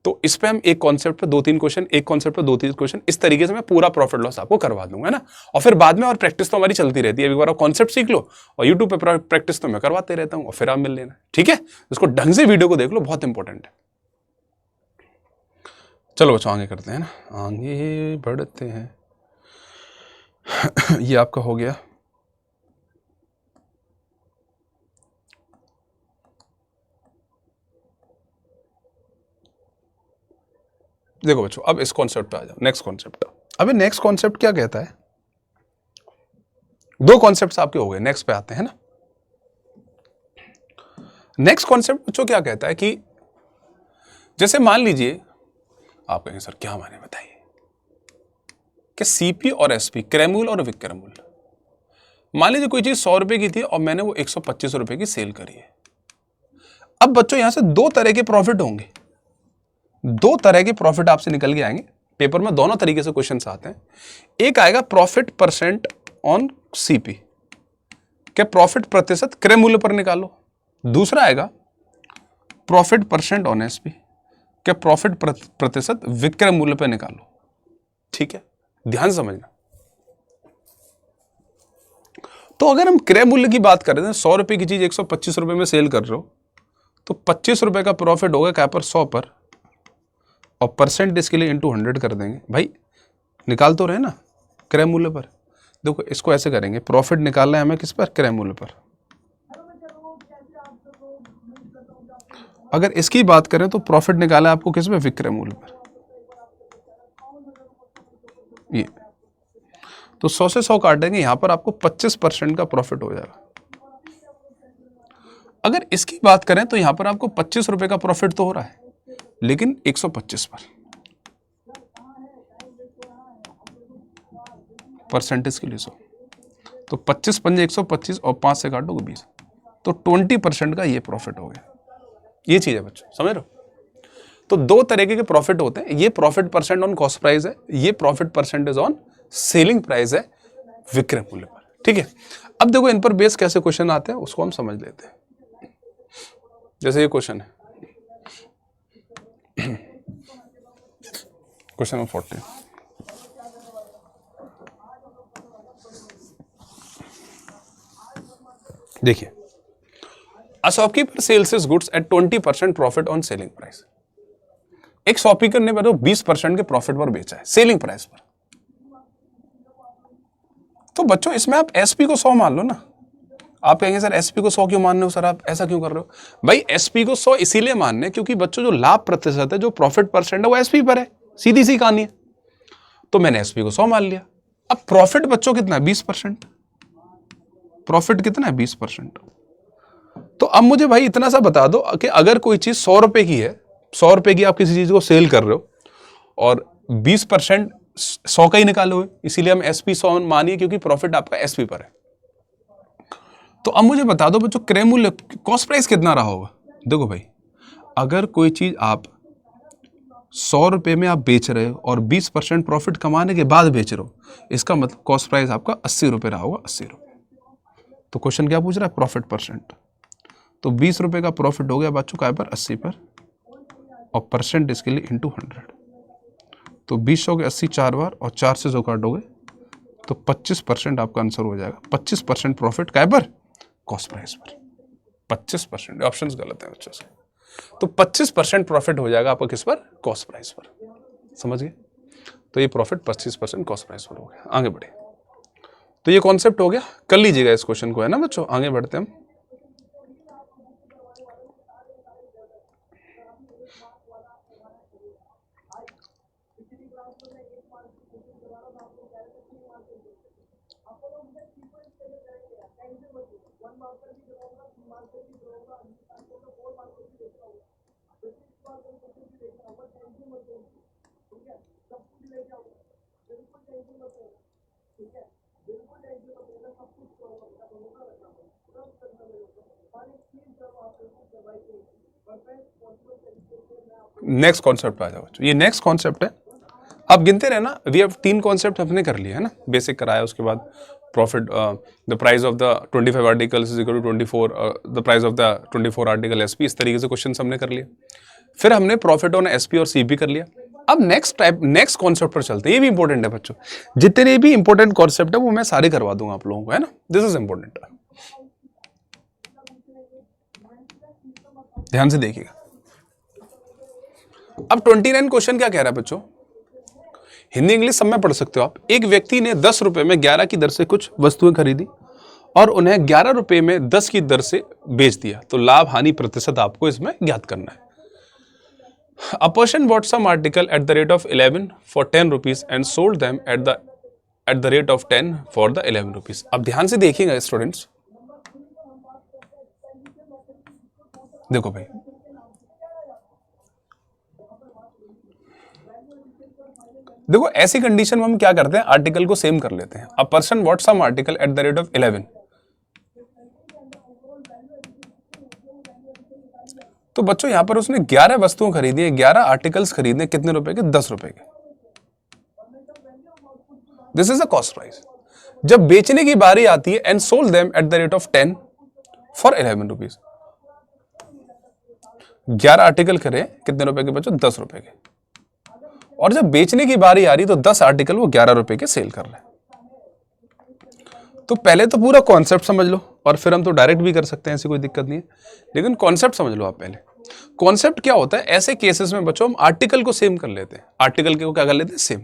Speaker 1: तो इस पे हम एक कॉन्सेप्ट पे 2-3 क्वेश्चन, एक कॉन्सेप्ट पे 2-3 क्वेश्चन, इस तरीके से मैं पूरा प्रॉफिट लॉस आपको करवा दूंगा, है ना। और फिर बाद में और प्रैक्टिस तो हमारी चलती रहती है। एक बार कॉन्सेप्ट सीख लो और यूट्यूब पे प्रैक्टिस तो मैं करवाते रहता हूँ, और फिर आप मिल लेना, ठीक है। इसको ढंग से वीडियो को देख लो, बहुत इंपॉर्टेंट है। चलो बच्चों आगे करते हैं ना, आगे बढ़ते हैं। ये आपका हो गया। देखो बच्चों अब इस कॉन्सेप्ट पे आ जाओ, नेक्स्ट कॉन्सेप्ट। अभी नेक्स्ट कॉन्सेप्ट क्या कहता है, 2 कॉन्सेप्ट्स आपके हो गए, नेक्स्ट पे आते हैं ना। नेक्स्ट कॉन्सेप्ट बच्चों क्या कहता है कि जैसे मान लीजिए, आप कहेंगे सर क्या माने बताइए, कि सीपी और एसपी, क्रय मूल्य और विक्रय मूल्य। मान लीजिए कोई चीज 100 रुपए की थी और मैंने वो 125 रुपए की सेल करी है। अब बच्चों यहां से 2 तरह के प्रॉफिट होंगे, 2 तरह के प्रॉफिट आपसे निकल के आएंगे। पेपर में दोनों तरीके से क्वेश्चन आते हैं। एक आएगा प्रॉफिट परसेंट ऑन सीपी, क्या प्रॉफिट प्रतिशत क्रय मूल्य पर निकालो। दूसरा आएगा प्रॉफिट परसेंट ऑन एसपी, क्या प्रॉफिट प्रतिशत विक्रय मूल्य पर निकालो। ठीक है, ध्यान समझना। तो अगर हम क्रय मूल्य की बात कर रहे हैं, 100 रुपए की चीज 125 रुपए में सेल कर रहे हो, तो 25 रुपए का प्रॉफिट होगा क्या पर 100 पर, और परसेंट इसके लिए इंटू 100 कर देंगे। भाई निकाल तो रहे ना क्रय मूल्य पर। देखो इसको ऐसे करेंगे, प्रॉफिट निकालना है हमें किस पर, क्रय मूल्य पर। अगर इसकी बात करें तो प्रॉफिट निकालना है आपको किस में, विक्रय मूल्य पर। ये तो 100 से 100 काट देंगे, यहां पर आपको 25% का प्रॉफिट हो जाएगा। अगर इसकी बात करें तो यहां पर आपको 25 रुपए का प्रॉफिट तो हो रहा है, लेकिन 125 पर, परसेंटेज के लिए 100, तो 25 पंजे 125 और 5 से काटोगे 20, तो 20% का ये प्रॉफिट हो गया। ये चीज है बच्चों, समझ रहे हो। तो 2 तरीके के प्रॉफिट होते हैं, ये profit percent on cost price है, ये profit percentage on selling price है विक्रय मूल्य पर। ठीक है, अब देखो इन पर बेस कैसे क्वेश्चन आते हैं उसको हम समझ लेते हैं। जैसे ये क्वेश्चन है, क्वेश्चन नंबर 40। देखिए, a shopkeeper sales his goods at 20% profit on selling price. एक शॉपकीपर ने 20% के प्रॉफिट पर बेचा है, सेलिंग प्राइस पर। तो बच्चों इसमें आप एसपी को 100 मान लो ना। आप कहेंगे सर एसपी को 100 क्यों मान रहे हो सर, आप ऐसा क्यों कर रहे हो? भाई एसपी को 100 इसीलिए मानने क्योंकि बच्चों जो लाभ प्रतिशत है, जो प्रॉफिट परसेंट है, वो एसपी पर है, सीधी सी कहानी है। तो मैंने एसपी को 100 मान लिया। अब प्रॉफिट बच्चों कितना है? 20%। प्रॉफिट कितना है? 20%। तो अब मुझे भाई इतना सा बता दो कि अगर कोई चीज 100 रुपए की है, 100 रुपए की आप किसी चीज को सेल कर रहे हो और 20% 100 का ही निकाले हुए, इसीलिए हम एसपी 100 मानिए क्योंकि प्रॉफिट आपका एसपी पर है। तो अब मुझे बता दो बच्चों क्रय मूल्य, कॉस्ट प्राइस कितना रहा होगा? देखो भाई, अगर कोई चीज आप 100 रुपए में आप बेच रहे हो और 20% प्रॉफिट कमाने के बाद बेच रहे हो, इसका मतलब कॉस्ट प्राइस आपका 80 रुपए रहा होगा, 80 रुपए। तो क्वेश्चन क्या पूछ रहा है? Profit percent. तो 20 रुपए का प्रॉफिट हो गया बच्चों काय पर? 80 पर, और परसेंट इसके लिए इंटू 100। तो 20 हो गए 80 4 बार, और 4 से जो काटोगे तो 25% आपका आंसर हो जाएगा। 25% प्रॉफिट काय पर? कॉस्ट प्राइस पर। 25%, ऑप्शंस गलत है बच्चों से। तो 25% प्रॉफिट हो जाएगा आपका किस पर? कॉस्ट प्राइस पर। समझ गए? तो ये प्रॉफिट 25% कॉस्ट प्राइस पर हो गया। आगे बढ़े। तो ये कॉन्सेप्ट हो गया, कर लीजिएगा इस क्वेश्चन को, है ना बच्चों। आगे बढ़ते हैं हम। नेक्स्ट कॉन्सेप्ट आ जाओ बच्चों। ये नेक्स्ट कॉन्सेप्ट है, आप गिनते रहना। वी हैव 3 कॉन्सेप्ट हमने कर लिए है ना। बेसिक कराया, उसके बाद profit, the price of the 25 articles is equal to 24, the price of the 24 article SP. इस तरीके से क्वेश्चन हमने कर लिए। फिर हमने प्रॉफिट ऑन एसपी और सीपी कर लिया। अब नेक्स्ट कॉन्सेप्ट पर चलते हैं। ये भी इंपॉर्टेंट है बच्चों, जितने भी इंपॉर्टेंट कॉन्सेप्ट है वो मैं सारे करवा दूंगा आप लोगों को, है ना। दिस इज इंपॉर्टेंट, ध्यान से देखिएगा। अब 29 क्वेश्चन क्या कह रहा है बच्चों? हिंदी इंग्लिश सब में पढ़ सकते हो आप। एक व्यक्ति ने 10 रुपए में 11 की दर से कुछ वस्तुएं खरीदी और उन्हें 11 रुपए में 10 की दर से बेच दिया। तो लाभ हानि प्रतिशत आपको इसमें ज्ञात करना है। A person bought some article at the rate of 11 for 10 rupees and sold them at the rate of 10 for the 11 rupees. अब ध्यान से देखिएगा स्टूडेंट्स, देखो भाई, देखो ऐसी कंडीशन में हम क्या करते हैं, आर्टिकल को सेम कर लेते हैं। A person bought some article at the rate of 11, तो बच्चों यहां पर उसने 11 वस्तुएं खरीदी है, 11 आर्टिकल्स खरीदने, कितने रुपए के? 10 रुपए के। This is a cost price. जब बेचने की बारी आती है, and sold them at the rate of 10 for 11 rupees. 11 article खरीदे, कितने रुपए के बच्चों? 10 रुपए के। और जब बेचने की बारी आ रही तो 10 आर्टिकल वो 11 रुपए के सेल कर रहे हैं। तो पहले तो पूरा कॉन्सेप्ट समझ लो, और फिर हम तो डायरेक्ट भी कर सकते हैं, ऐसी कोई दिक्कत नहीं है, लेकिन कॉन्सेप्ट समझ लो आप पहले। कॉन्सेप्ट क्या होता है? ऐसे केसेस में बच्चों हम आर्टिकल को सेम कर लेते हैं। आर्टिकल को क्या कर लेते हैं? सेम।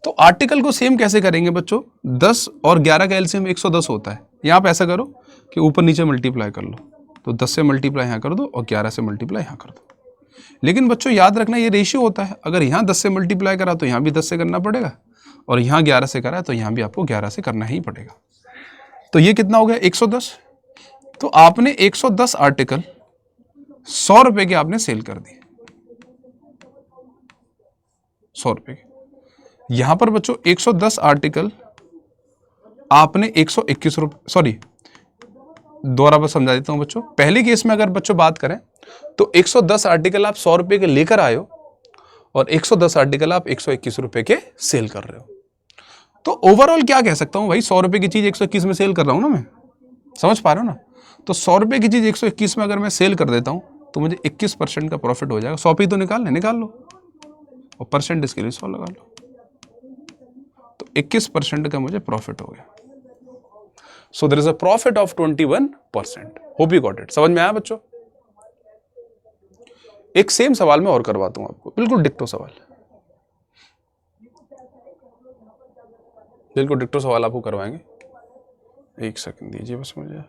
Speaker 1: तो आर्टिकल को सेम कैसे करेंगे बच्चों? 10 और 11 का एलसीएम 110 होता है। यहां आप ऐसा करो कि ऊपर नीचे मल्टीप्लाई कर लो, तो 10 से मल्टीप्लाई यहां कर दो और 11 से मल्टीप्लाई यहां कर दो। लेकिन बच्चों याद रखना ये रेशियो होता है। अगर यहां 10 से मल्टीप्लाई करा तो यहां भी 10 से करना पड़ेगा, और यहां 11 से करा है तो यहां भी आपको 11 से करना ही पड़ेगा। तो ये कितना हो गया? 110। तो आपने 110 आर्टिकल 100 रुपए के आपने सेल कर दिए, 100 रुपए के। यहां पर बच्चों 110 आर्टिकल आपने 121 रुपए, सॉरी दोबारा बस समझा देता हूं बच्चों। पहले केस में अगर बच्चों बात करें तो 110 आर्टिकल आप 100 रुपए के लेकर आए हो, और 110 आर्टिकल आप 121 रुपए के सेल कर रहे हो। तो ओवरऑल क्या कह सकता हूं भाई, 100 रुपए की चीज 121 में सेल कर रहा हूं ना मैं, समझ पा रहे हो ना। तो 100 रुपए की चीज 121 में अगर मैं सेल कर देता हूं तो मुझे 21% का प्रॉफिट हो जाएगा। 100 पे तो निकाल लो, और परसेंट इसके लिए 100 लगा लो, तो 21% का मुझे प्रॉफिट हो गया। So there is a profit of 21%। Hope you got it. समझ में आया बच्चों? एक सेम सवाल मैं और करवाता हूं आपको, बिल्कुल डिक्टो सवाल, बिल्कुल डिक्टो सवाल आपको करवाएंगे। एक सेकंड दीजिए बस मुझे।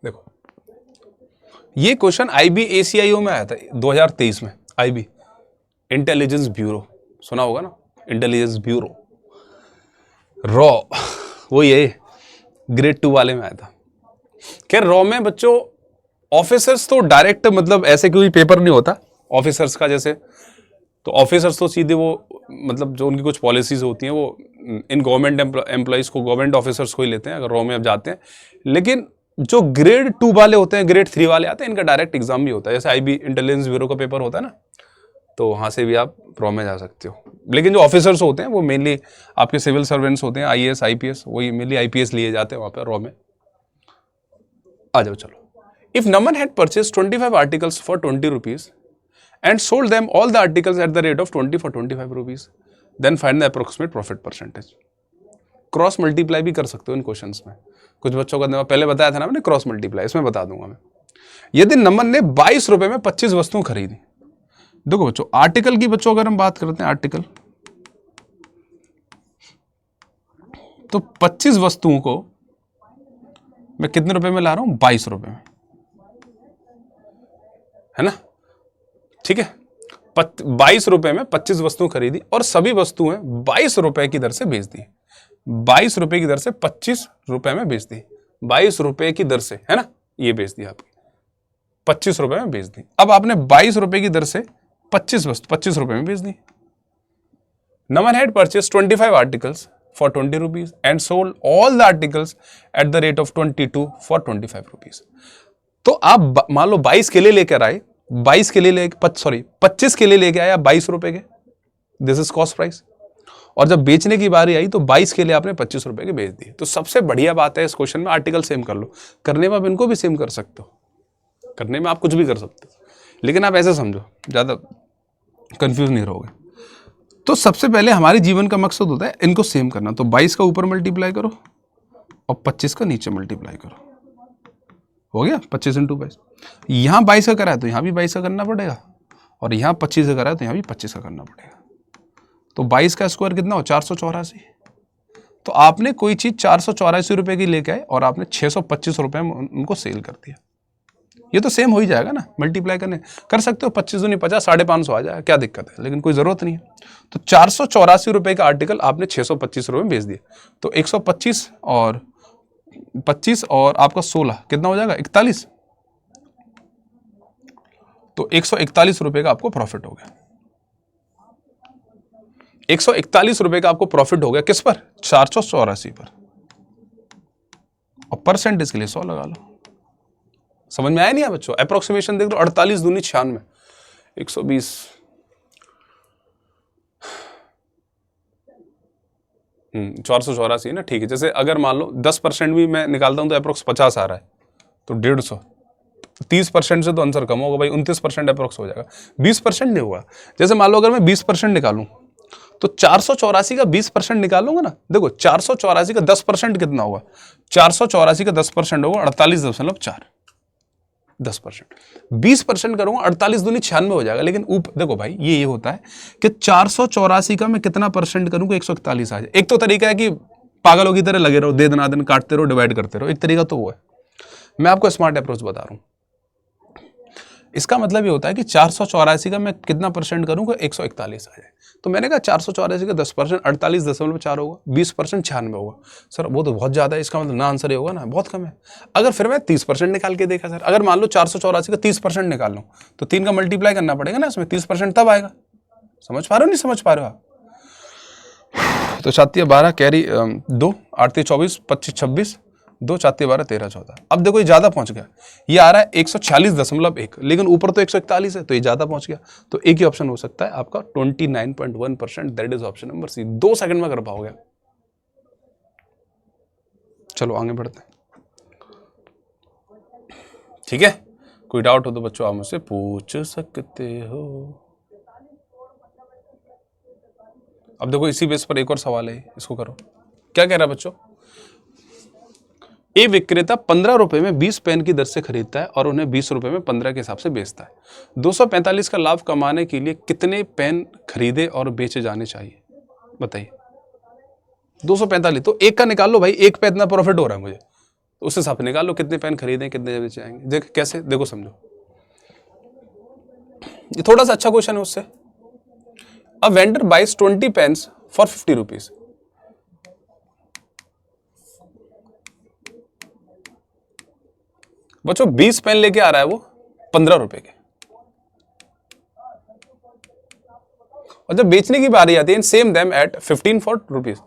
Speaker 1: देखो ये क्वेश्चन IBACIO में आया था 2023 में। IB इंटेलिजेंस ब्यूरो, सुना होगा ना, इंटेलिजेंस ब्यूरो, रॉ, वो ये ग्रेड 2 वाले में आया था। खैर रॉ में बच्चों ऑफिसर्स तो डायरेक्ट मतलब ऐसे कोई पेपर नहीं होता ऑफिसर्स का, जैसे तो ऑफिसर्स तो सीधे वो मतलब जो उनकी कुछ पॉलिसीज होती हैं वो इन गवर्नमेंट एम्प्लॉइज को, गवर्नमेंट ऑफिसर्स को ही लेते हैं अगर रॉ में अब जाते हैं। लेकिन जो ग्रेड 2 वाले होते हैं, ग्रेड 3 वाले आते हैं, इनका डायरेक्ट एग्जाम भी होता है, जैसे IB इंटेलिजेंस ब्यूरो का पेपर होता है ना, तो वहाँ से भी आप रॉ में जा सकते हो। लेकिन जो ऑफिसर्स होते हैं वो मेनली आपके सिविल सर्वेंट्स होते हैं, IAS IPS, वही मेनली IPS लिए जाते हैं वहाँ पर रॉ में। आ जाओ चलो। If Naman had purchase 25 articles for 20 rupees and sold them all the articles at the rate of 20 for 25 rupees, then find the approximate profit percentage. Cross multiply भी कर सकते हो इन क्वेश्चंस में, कुछ बच्चों का पहले बताया था ना मैंने क्रॉस मल्टीप्लाई, इसमें बता दूंगा मैं। यदि नमन ने 22 रुपए में 25 वस्तुएं खरीदी, देखो बच्चों आर्टिकल की, बच्चों अगर हम बात करते हैं आर्टिकल, तो 25 वस्तुओं को मैं कितने रुपए में ला रहा हूं, 22 रुपए में, है ना, ठीक है। 22 रुपए में 25 वस्तुएं खरीदी और सभी वस्तुएं 22 रुपए की दर से बेच दी, 22 रुपए की दर से 25 रुपए में बेच दी, 22 रुपए की दर से, है ना, ये बेच दी आपकी, 25 रुपए में बेच दी। अब आपने 22 रुपए की दर से 25 वस्तु 25 रुपए में बेच दी। Naman had purchase 25 articles for 20 rupees and sold all the articles at the rate of 22 for 25 rupees. तो आप मान लो 22 केले लेकर आए, 22 के लिए लेके 25 के लिए लेके आया 22 रुपए के, दिस इज कॉस्ट प्राइस, और जब बेचने की बारी आई तो 22 के लिए आपने 25 रुपए के बेच दिए। तो सबसे बढ़िया बात है इस क्वेश्चन में आर्टिकल सेम कर लो, करने में आप इनको भी सेम कर सकते हो, करने में आप कुछ भी कर सकते हो, लेकिन आप ऐसे समझो ज्यादा कंफ्यूज नहीं रहोगे। तो सबसे पहले हमारे जीवन का मकसद होता है इनको सेम करना, तो 22 का ऊपर मल्टीप्लाई करो और 25 का नीचे मल्टीप्लाई करो, हो गया 25 × 22। यहां 22 का करा है तो यहां भी 22 का करना पड़ेगा, और यहां 25 का करा है तो यहां भी 25 का करना पड़ेगा। तो 22 का स्क्वायर कितना हो, 484। तो आपने कोई चीज 484 रुपए की लेके आए और आपने 625 रुपए में उनको सेल कर दिया, ये तो सेम हो ही जाएगा ना, मल्टीप्लाई करने कर सकते हो, 25 दूनी 50, 550 आ जाएगा, क्या दिक्कत है, लेकिन कोई जरूरत नहीं है। तो 484 रुपए का आर्टिकल आपने 625 रुपए में बेच दिया, तो 125 और 25 और आपका 16 कितना हो जाएगा, 41। तो 141 रुपए का आपको प्रॉफिट हो गया, 141 रुपए का आपको प्रॉफिट हो गया, किस पर, 484 पर, और परसेंटेज के लिए 100 लगा लो। समझ में आया नहीं है बच्चों, अप्रोक्सीमेशन देख लो, 48 दूनी 96, 120, 484 ना, ठीक है। जैसे अगर मान लो 10% भी मैं निकालता हूं तो अप्रोक्स 50 आ रहा है, तो 150, 30% से तो आंसर कम होगा भाई, 29% अप्रोक्स हो जाएगा, 20% नहीं होगा। जैसे मान लो अगर मैं 20% निकालूं तो 484 का 20% निकालूंगा ना, देखो 484 का 10% कितना होगा, 484 का 10% होगा 48.4, 10%, 20% करूंगा 48 दूनी 96 हो जाएगा। लेकिन देखो भाई ये होता है कि 484 का मैं कितना परसेंट करूंगा, 141 आ जाए। एक तो तरीका है कि पागलों की तरह लगे रहो, दे दनादन काटते रहो, डिवाइड करते रहो, एक तरीका तो वो है। मैं आपको स्मार्ट अप्रोच बता रहा हूं, इसका मतलब ये होता है कि 484 का मैं कितना परसेंट करूंगा, 141 आ जाए। तो मैंने कहा 484 का 10% 48.4 होगा, 20% 96 होगा। सर वो तो बहुत ज्यादा है, इसका मतलब ना आंसर ये होगा ना, बहुत कम है। अगर फिर मैं 30% निकाल के देखा सर, अगर मान लो 484 का 30% निकाल लूं तो 3 का मल्टीप्लाई करना पड़ेगा ना इसमें, 30% तब आएगा। समझ पा रहे हो, नहीं समझ पा रहे हो आप? तो 7 12 कैरी 2, 8 24, 25 26, 2 4 12 13 14। अब देखो ये ज्यादा पहुंच गया, ये आ रहा है 146.1, लेकिन ऊपर तो 141 है, तो ये ज्यादा पहुंच गया। तो एक ही ऑप्शन हो सकता है आपका 29.1%, that is option number C. 2 second में कर पाओगे। चलो आगे बढ़ते हैं, ठीक है। कोई डाउट हो तो बच्चों आप मुझसे पूछ सकते हो। अब देखो इसी बेस पर एक और सवाल है, इसको करो। क्या कह रहा है बच्चों, एक विक्रेता 15 रुपए में 20 पेन की दर से खरीदता है और उन्हें 20 रुपए में 15 के हिसाब से बेचता है। 245 का लाभ कमाने के लिए कितने पेन खरीदे और बेचे जाने चाहिए, बताइए। 245, तो एक का निकाल लो भाई, एक पे इतना प्रॉफिट हो रहा है मुझे, तो उस हिसाब से निकाल लो कितने पेन खरीदे कितने बेचे जाएंगे। देख कैसे, देखो समझो, ये थोड़ा सा अच्छा क्वेश्चन है उससे। A vendor buys 20 pens for 50 rupees. बच्चों 20 पेन लेके आ रहा है वो 15 रुपए के, और जब बेचने की बारी आती है, same them at 15 for rupees,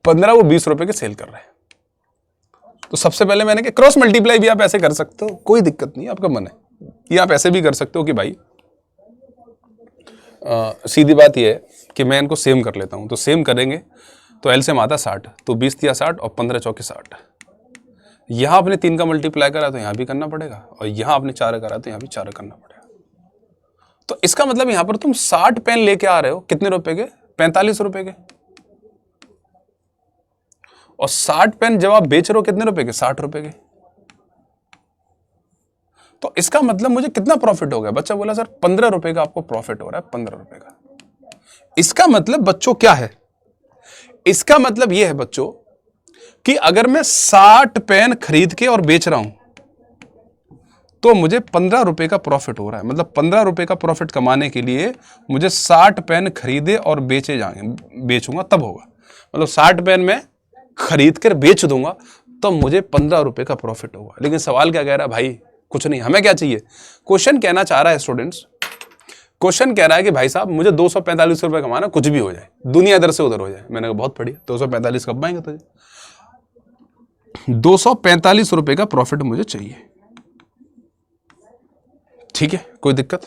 Speaker 1: 15 वो 20 रुपए के सेल कर रहे हैं। तो सबसे पहले मैंने कि क्रॉस मल्टीप्लाई भी आप ऐसे कर सकते हो, कोई दिक्कत नहीं, आपका मन है। ये आप ऐसे भी कर सकते हो कि भाई सीधी बात ये है कि मैं इनको सेम कर लेता हूं, तो सेम करेंगे तो एलसीएम आता 60, तो 20 दिया 60 और 15 चौके 60। यहां आपने 3 का मल्टीप्लाई करा तो यहां भी करना पड़ेगा, और यहां आपने 4 करा तो यहां भी 4 करना पड़ेगा। तो इसका मतलब यहां पर तुम 60 पेन लेके आ रहे हो, कितने रुपए के, 45 रुपए के, और 60 पेन जब आप बेच रहे हो कितने रुपए के, 60 रुपए के। तो इसका मतलब मुझे कितना प्रॉफिट हो गया, बच्चा बोला सर 15 रुपए का आपको प्रॉफिट हो रहा है, 15 रुपए का। इसका मतलब बच्चों क्या है, इसका मतलब यह है बच्चों कि अगर मैं 60 पेन खरीद के और बेच रहा हूं तो मुझे 15 रुपए का प्रॉफिट हो रहा है। मतलब 15 रुपए का प्रॉफिट कमाने के लिए मुझे 60 पेन खरीदे और बेचे जाएंगे, बेचूंगा तब होगा। मतलब 60 पेन मैं खरीद कर बेच दूंगा तो मुझे 15 रुपए का प्रॉफिट होगा। लेकिन सवाल क्या कह रहा है भाई, कुछ नहीं, हमें क्या चाहिए। क्वेश्चन कहना चाह रहा है स्टूडेंट्स, क्वेश्चन कह रहा है कि भाई साहब मुझे 245 रुपए कमाना, कुछ भी हो जाए, दुनिया इधर से उधर हो जाए। मैंने कहा बहुत बढ़िया, 245 कब पाएंगे तुझे, 245 रुपए का प्रॉफिट मुझे चाहिए, ठीक है, कोई दिक्कत।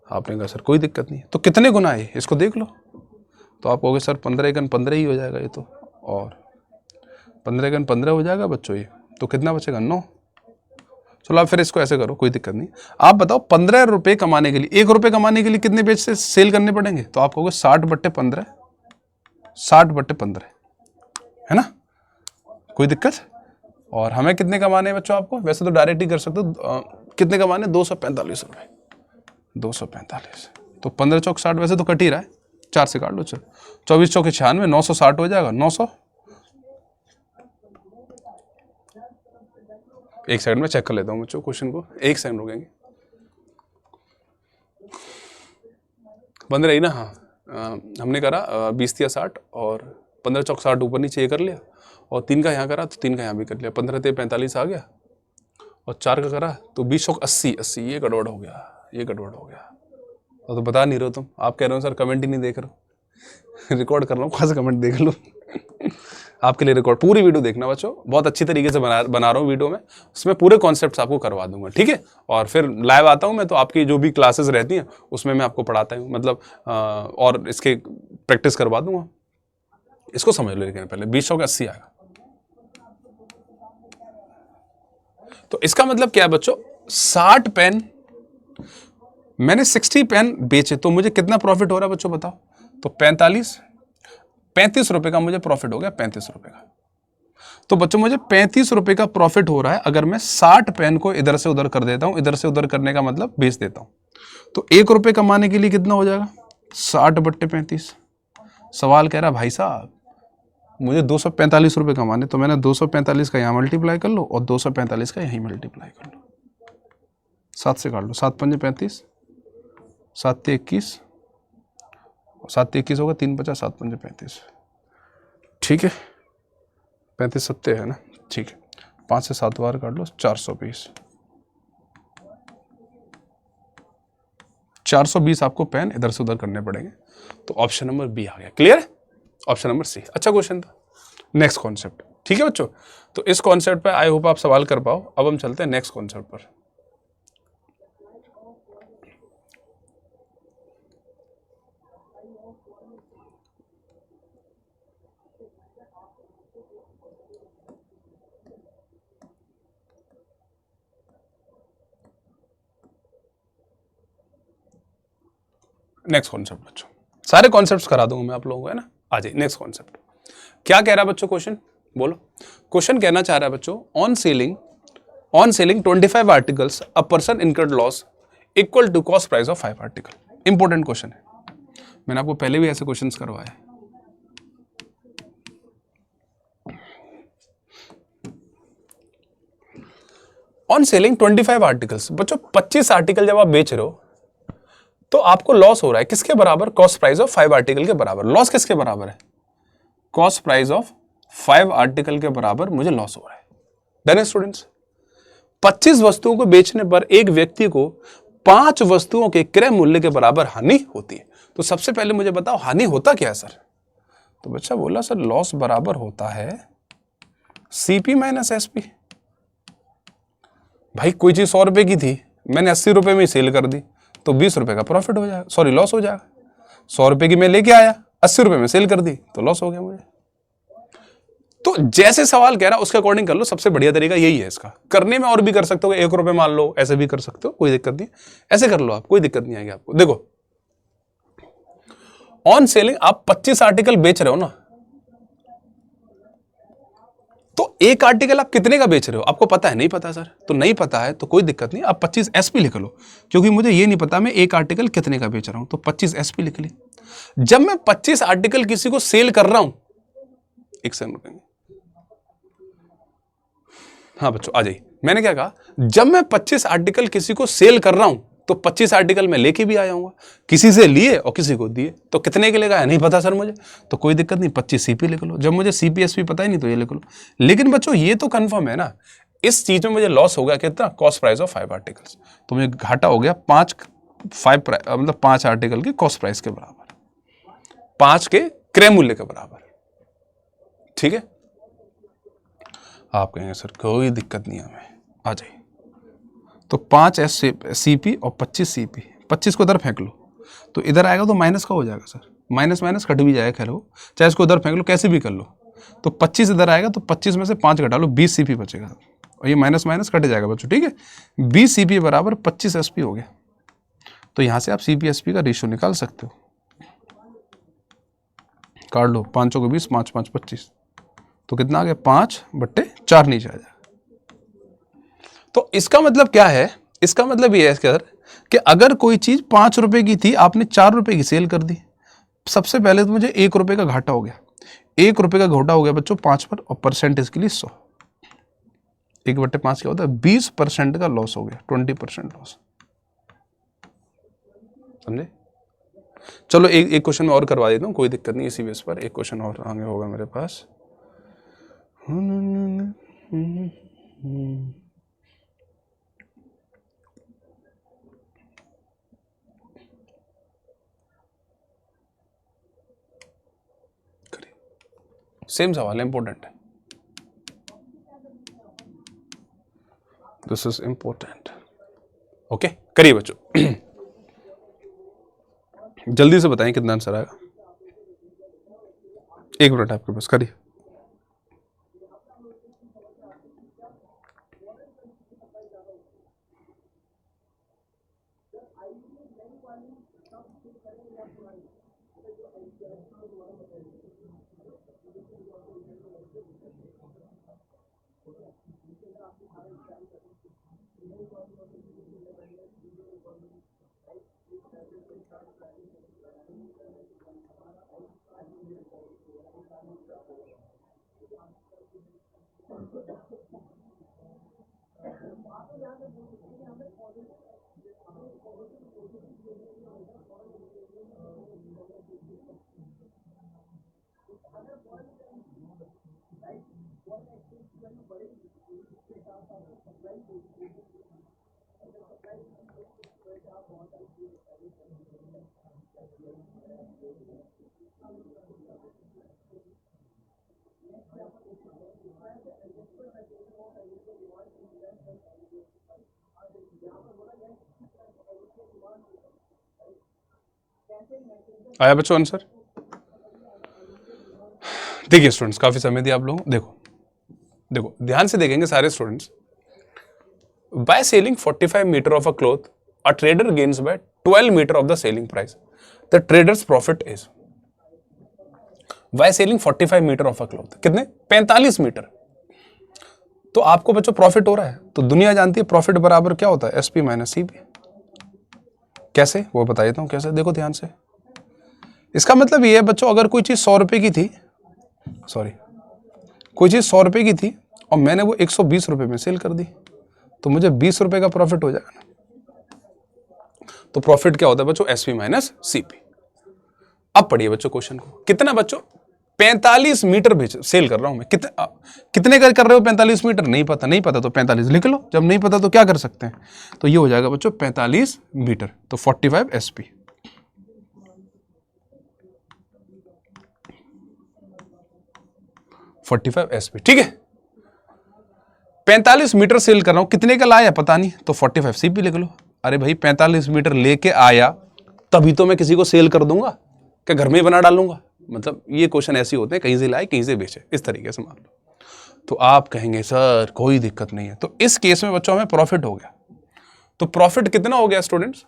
Speaker 1: आपने कहा सर कोई दिक्कत नहीं, तो कितने गुना है इसको देख लो। तो आप कहोगे सर 15 × 15 ही हो जाएगा ये तो, और 15 × 15 हो जाएगा बच्चों ये, तो कितना बचेगा, 9। चलो आप फिर इसको ऐसे करो, कोई दिक्कत नहीं। आप बताओ 15 रुपए कमाने के लिए, 1 रुपए कमाने के लिए कितने पेज से सेल करने पड़ेंगे, तो आप कहोगे 60/15, 60/15, है ना, कोई दिक्कत। और हमें कितने कमाने हैं बच्चों, आपको वैसे तो डायरेक्ट ही कर सकते हो, कितने कमाने, 245 रुपए, 245, तो 15 चौक 60, वैसे तो कट ही रहा है, 4 से काट लो, चलो 24 चौके 96, 960 हो जाएगा, 900। एक सेकंड में चेक कर लेता हूं बच्चों क्वेश्चन को, एक सेकंड रुकेंगे। बंद रही ना, हाँ। हमने करा 20 दिया 60 और 15 चौक 60 ऊपर नीचे ये कर लिया, और 3 का यहाँ करा तो 3 का यहाँ भी कर लिया, 15 ते 45 आ गया, और 4 का करा तो 20 चौक 80, 80, ये गड़बड़ हो गया, ये गड़बड़ हो गया। और तो बता नहीं रहे हो तुम, आप कह रहे हो सर कमेंट ही नहीं देख रहे हो। रिकॉर्ड कर रहा हूँ, खास कमेंट देख लो। आपके लिए रिकॉर्ड, पूरी वीडियो देखना बच्चों, बहुत अच्छी तरीके से बना रहा हूँ वीडियो में, उसमें पूरे कॉन्सेप्ट्स आपको करवा दूंगा, ठीक है। और फिर लाइव आता हूँ मैं, तो आपकी जो भी क्लासेस रहती हैं उसमें मैं आपको पढ़ाता हूँ, मतलब और इसके प्रैक्टिस करवा दूंगा। इसको समझ लो, लेकिन पहले 20 चौके 80 आएगा। तो इसका मतलब क्या है बच्चों, 60 पेन मैंने 60 पेन बेचे तो मुझे कितना प्रॉफिट हो रहा है बच्चों बताओ, तो 35 रुपए का मुझे प्रॉफिट हो गया, 35 रुपए का। तो बच्चों मुझे 35 रुपए का प्रॉफिट हो रहा है अगर मैं 60 पेन को इधर से उधर कर देता हूं। इधर से उधर करने का मतलब बेच देता हूं। तो 1 रुपए कमाने के लिए कितना हो जाएगा, 60/35। सवाल कह रहा भाई साहब मुझे 245 रुपए कमाने, तो मैंने 245 का यहां मल्टीप्लाई कर लो और 245 का यहीं मल्टीप्लाई कर लो, 7 से काट लो, 7 × 5 = 35, 7 × 21, 7 × 21 होगा, 3 × 50, 7 × 5 = 35, ठीक है, 35 सत्ते है ना, ठीक है, 5 से 7 बार काट लो, 420, 420 आपको पेन इधर से उधर करने पड़ेंगे। तो ऑप्शन नंबर बी आ गया, क्लियर है, ऑप्शन नंबर सी। अच्छा क्वेश्चन था। नेक्स्ट कॉन्सेप्ट, ठीक है बच्चों, तो इस कॉन्सेप्ट पे आई होप आप सवाल कर पाओ। अब हम चलते हैं नेक्स्ट कॉन्सेप्ट पर। नेक्स्ट कॉन्सेप्ट बच्चों, सारे कॉन्सेप्ट्स करा दूंगा मैं आप लोगों को, है ना। आ जाइए नेक्स्ट कॉन्सेप्ट। क्या कह रहा है बच्चों क्वेश्चन, बोलो। क्वेश्चन कहना चाह रहा है बच्चों, on selling 25 articles a person incurred loss equal to cost price of 5 article. Important question है, मैंने आपको पहले भी ऐसे क्वेश्चंस करवाए। ऑन सेलिंग 25 आर्टिकल्स, बच्चों 25 आर्टिकल जब आप बेच रहे हो तो आपको लॉस हो रहा है, किसके बराबर, कॉस्ट प्राइस ऑफ 5 आर्टिकल के बराबर। लॉस किसके बराबर है, कॉस्ट प्राइस ऑफ 5 आर्टिकल के बराबर मुझे लॉस हो रहा है। डन स्टूडेंट्स, 25 वस्तुओं को बेचने पर एक व्यक्ति को 5 वस्तुओं के क्रय मूल्य के बराबर हानि होती है। तो सबसे पहले मुझे बताओ हानि होता क्या है सर। तो बच्चा बोला सर लॉस बराबर होता है सीपी माइनस एसपी। भाई कोई चीज 100 रुपए की थी, मैंने 80 रुपए में सेल कर दी तो 20 रुपए का प्रॉफिट हो जाएगा, सॉरी लॉस हो जाएगा। 100 रुपए की मैं लेके आया, 80 रुपए में सेल कर दी तो लॉस हो गया मुझे। तो जैसे सवाल कह रहा उसके अकॉर्डिंग कर लो, सबसे बढ़िया तरीका यही है इसका करने में। और भी कर सकते हो, 1 रुपए मान लो, ऐसे भी कर सकते हो, कोई दिक्कत नहीं, ऐसे कर लो आप, कोई दिक्कत नहीं आएगी आपको। देखो ऑन सेलिंग आप 25 आर्टिकल बेच रहे हो ना, तो एक आर्टिकल आप कितने का बेच रहे हो आपको पता है, नहीं पता सर, तो नहीं पता है तो कोई दिक्कत नहीं, आप 25 एसपी लिख लो, क्योंकि मुझे ये नहीं पता मैं एक आर्टिकल कितने का बेच रहा हूं, तो 25 एसपी लिख ली। जब मैं 25 आर्टिकल किसी को सेल कर रहा हूं, एक सेकंड रुकेंगे, हाँ बच्चों आ जाइए, मैंने क्या कहा, जब मैं 25 आर्टिकल किसी को सेल कर रहा हूं तो 25 आर्टिकल मैं लेके भी आया हूँ, किसी से लिए और किसी को दिए, तो कितने के लेगा नहीं पता सर मुझे, तो कोई दिक्कत नहीं, 25 सीपी लिख लो। जब मुझे सीपीएसपी पता ही नहीं तो ये लिख लो। लेकिन बच्चों ये तो कंफर्म है ना, इस चीज में मुझे लॉस हो गया कितना, कॉस्ट प्राइस ऑफ 5 आर्टिकल्स, तो मुझे घाटा हो गया 5 आर्टिकल की कॉस्ट प्राइस के बराबर, 5 के क्रय मूल्य के बराबर। ठीक है, आप कहेंगे सर कोई दिक्कत नहीं हमें, आ जाइए। तो 5 सीपी और 25 सीपी, 25 को उधर फेंक लो तो इधर आएगा तो माइनस का हो जाएगा सर, माइनस माइनस कट भी जाएगा, खैर हो, चाहे इसको उधर फेंक लो कैसे भी कर लो, तो 25 इधर आएगा तो 25 में से 5 घटा लो, 20 सीपी बचेगा और ये माइनस माइनस कट जाएगा बच्चों। ठीक है, 20 सीपी बराबर 25 एसपी हो गया। तो यहां से आप सीपी एसपी का रेशियो निकाल सकते हो, काट लो, 5 को 20, 5 5 25, तो कितना आ गया 5/4 नीचे आ जाएगा। तो इसका मतलब क्या है, इसका मतलब ये है सर कि अगर कोई चीज 5 रुपए की थी, आपने 4 रुपए की सेल कर दी, सबसे पहले तो मुझे 1 रुपए का घाटा हो गया, 1 रुपए का घाटा हो गया बच्चों 5 पर, और परसेंटेज के लिए 100, 1/5 क्या होता है, 20% का लॉस हो गया, 20% लॉस, समझे। चलो एक क्वेश्चन में और करवा देता हूँ, कोई दिक्कत नहीं, इसी बेस पर एक क्वेश्चन और आगे होगा मेरे पास। सेम सवाल है, इंपॉर्टेंट है, दिस इज इंपॉर्टेंट। ओके करिए बच्चों, जल्दी से बताएं कितना आंसर आएगा, 1 मिनट आपके पास, करिए। आया बच्चों आंसर। देखिए स्टूडेंट्स, काफी समय दिया आप लोगों को, देखो ध्यान से देखेंगे सारे students. By selling 45 metre of a cloth, a trader gains by 12 metre of the selling price. The traders profit is why selling 45 metre of a cloth, कितने 45 मीटर। तो आपको बच्चों प्रॉफिट हो रहा है, तो दुनिया जानती है प्रॉफिट बराबर क्या होता है, एसपी माइनस सीपी। कैसे, वो बता देता हूं कैसे, देखो ध्यान से। इसका मतलब ये है बच्चों, अगर कोई चीज 100 रुपए की थी, सॉरी कोई चीज 100 रुपए की थी और मैंने वो 120 रुपए में सेल कर दी, तो मुझे 20 रुपए का प्रॉफिट हो जाएगा ना। तो प्रॉफिट क्या होता है बच्चों, एसपी माइनस सीपी। अब पढ़िए बच्चों क्वेश्चन को, कितना बच्चों 45 मीटर बेच सेल कर रहा हूं मैं, कितने का कर रहे हो 45 मीटर, नहीं पता, नहीं पता तो 45 लिख लो, जब नहीं पता तो क्या कर सकते हैं, तो ये हो जाएगा बच्चों 45 मीटर, तो 45 एसपी। 45 एसपी, ठीक है। 45 मीटर सेल कर रहा हूं, कितने का लाया पता नहीं, तो 45 सीपी लिख लो। अरे भाई 45 मीटर लेके आया तभी तो मैं किसी को सेल कर दूंगा, क्या घर में ही बना डालूंगा। मतलब ये क्वेश्चन ऐसे होते हैं, कहीं से लाए कहीं से बेचे, इस तरीके से मान लो। तो आप कहेंगे सर कोई दिक्कत नहीं है, तो इस केस में बच्चों हमें प्रॉफिट हो गया। तो प्रॉफिट कितना हो गया स्टूडेंट्स,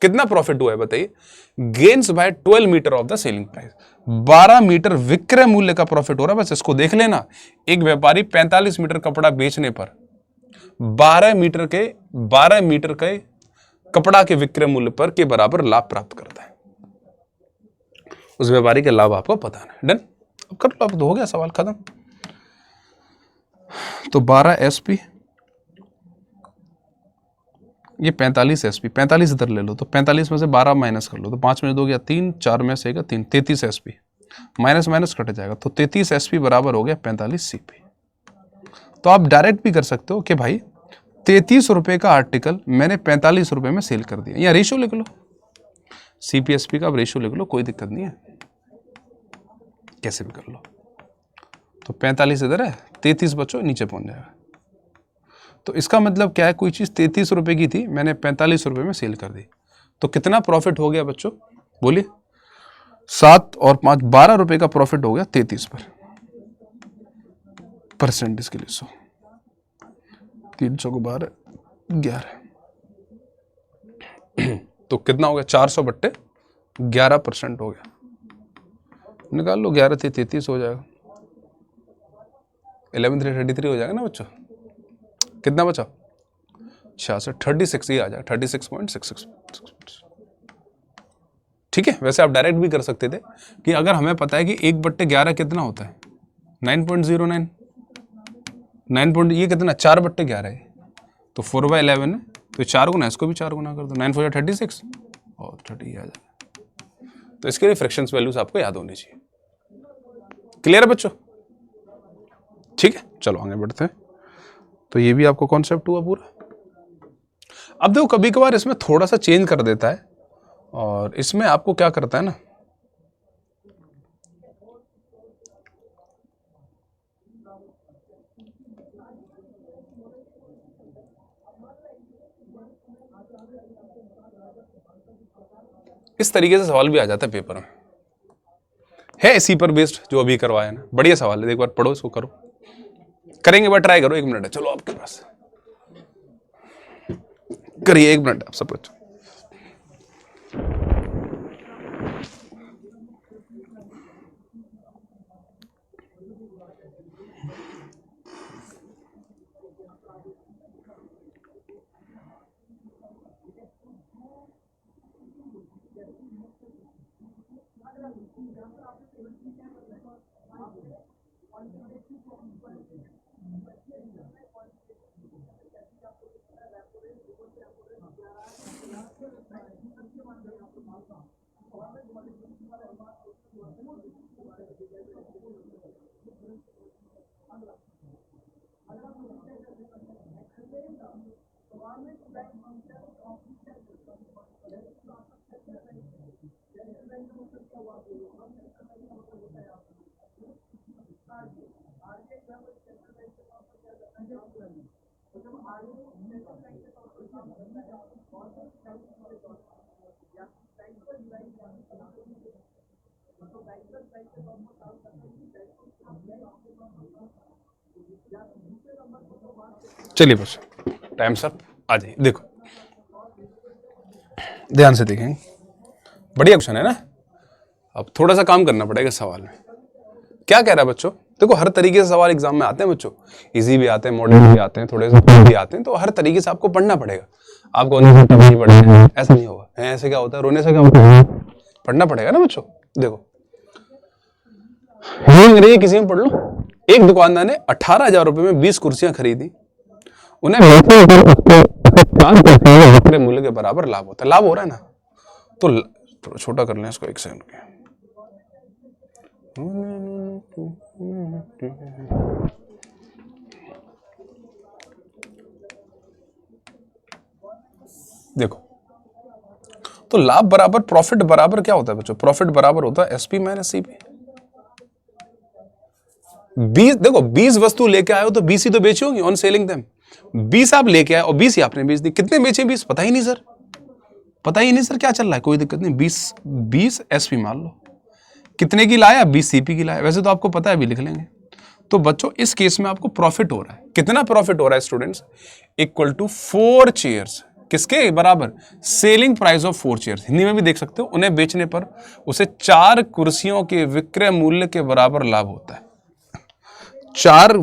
Speaker 1: कितना प्रॉफिट हुआ है बताइए, gains by 12 metre of the selling price, 12 metre विक्रय मूल्य का प्रॉफिट हो रहा है। बस इसको देख लेना, एक व्यापारी 45 मीटर कपड़ा बेचने पर 12 मीटर के कपड़ा के विक्रय मूल्य पर के बराबर लाभ प्राप्त करता है। उस व्यापारी के लाभ आपको पता है, डन। अब कर लो, अब तो हो गया सवाल खत्म। तो 12 एसपी, ये 45 एसपी, 45 इधर ले लो, तो 45 में से 12 माइनस कर लो, तो 5 में 2 गया 3, 4 में से 3, 33 एसपी, माइनस माइनस कट जाएगा, तो 33 एसपी बराबर हो गया 45 सीपी। तो आप डायरेक्ट भी कर सकते हो कि भाई 33 रुपए का आर्टिकल मैंने 45 रुपए में सेल कर दिया, या रेशियो लिख लो, सीपीएसपी का अब रेशियो लिख लो, कोई दिक्कत नहीं है, कैसे भी कर लो। तो 45 इधर है, 33 बच्चों नीचे पहुंच जाएगा। तो इसका मतलब क्या है, कोई चीज 33 रुपए की थी, मैंने 45 रुपए में सेल कर दी, तो कितना प्रॉफिट हो गया बच्चों, बोलिए। 7 और 5 12 रुपए का प्रॉफिट हो गया 33 पर, परसेंट इसके लिए 100, 300 को 12 11, तो कितना हो गया 400 बट्टे 11% हो गया, निकाल लो, 11 थे 33 हो जाएगा, 11 3 33 हो जाएगा ना बच्चों। कितना बचा 66, 36 ही आ जाएगा, 36.66। ठीक है। वैसे आप डायरेक्ट भी कर सकते थे कि अगर हमें पता है कि 1/11 कितना होता है 9.09, 9 ये कितना 4/11 है, तो 4/11 है, तो 4 गुना, इसको भी 4 गुना कर दो, 9 4 36 और 30 आ जाएगा। तो इसके लिए फ्रैक्शंस वैल्यूज आपको याद होनी चाहिए। क्लियर है बच्चों, ठीक है, चलो आगे बढ़ते हैं। तो ये भी आपको कॉन्सेप्ट हुआ पूरा। अब देखो कभी कभार इसमें थोड़ा सा चेंज कर देता है, और इसमें आपको क्या करता है ना, इस तरीके से सवाल भी आ जाता है पेपर में, है इसी पर बेस्ड जो अभी करवाया ना, बढ़िया सवाल है, एक बार पढ़ो इसको, करो, करेंगे बार ट्राई करो, 1 मिनट है, चलो आपके पास करिए, 1 मिनट आप सब बच्चों। चलिए बस टाइम सर आ जाइए, देखो ध्यान से देखेंगे, बढ़िया क्वेश्चन है ना। अब थोड़ा सा काम करना पड़ेगा सवाल में। क्या कह रहा है बच्चों, देखो हर तरीके से सवाल एग्जाम में आते हैं बच्चों, इजी भी आते हैं, मॉडरेट भी आते हैं, थोड़े से भी आते हैं, तो हर तरीके से आपको पढ़ना पड़ेगा। आपको नहीं पढ़ना है ऐसा नहीं होगा, ऐसे क्या होता है, रोने से क्या होता है, पढ़ना पड़ेगा ना बच्चों। देखो अंग्रेजी किसी में पढ़ लो। एक दुकानदार ने 18,000 रुपए में 20 कुर्सियां खरीदी, उन्हें विक्रय मूल्य के बराबर लाभ होता है। लाभ हो रहा है ना, तो छोटा कर लें इसको, एक सेकंड के। देखो तो लाभ बराबर प्रॉफिट बराबर क्या होता है बच्चों, प्रॉफिट बराबर होता है एसपी माइनस सीपी। 20 देखो 20 वस्तु लेके आए हो तो 20 ही तो बेची होंगी ऑन सेलिंग देम। 20 आप लेके आए और 20 ही आपने बेच दी। कितने बेचे 20? पता ही नहीं सर, पता ही नहीं सर क्या चल रहा है। कोई दिक्कत नहीं, 20 एसपी मान लो। कितने की लाया? 20 सीपी की लाया। वैसे तो आपको पता है, अभी लिख लेंगे। तो बच्चों इस केस में आपको प्रॉफिट हो रहा है। कितना प्रॉफिट हो रहा है स्टूडेंट्स? Equal to 4 chairs. किसके बराबर? Selling price of 4 chairs. Hindi में भी देख सकते हो, उन्हें बेचने पर उसे 4 कुर्सियों के विक्रय मूल्य के बराबर लाभ होता है। 4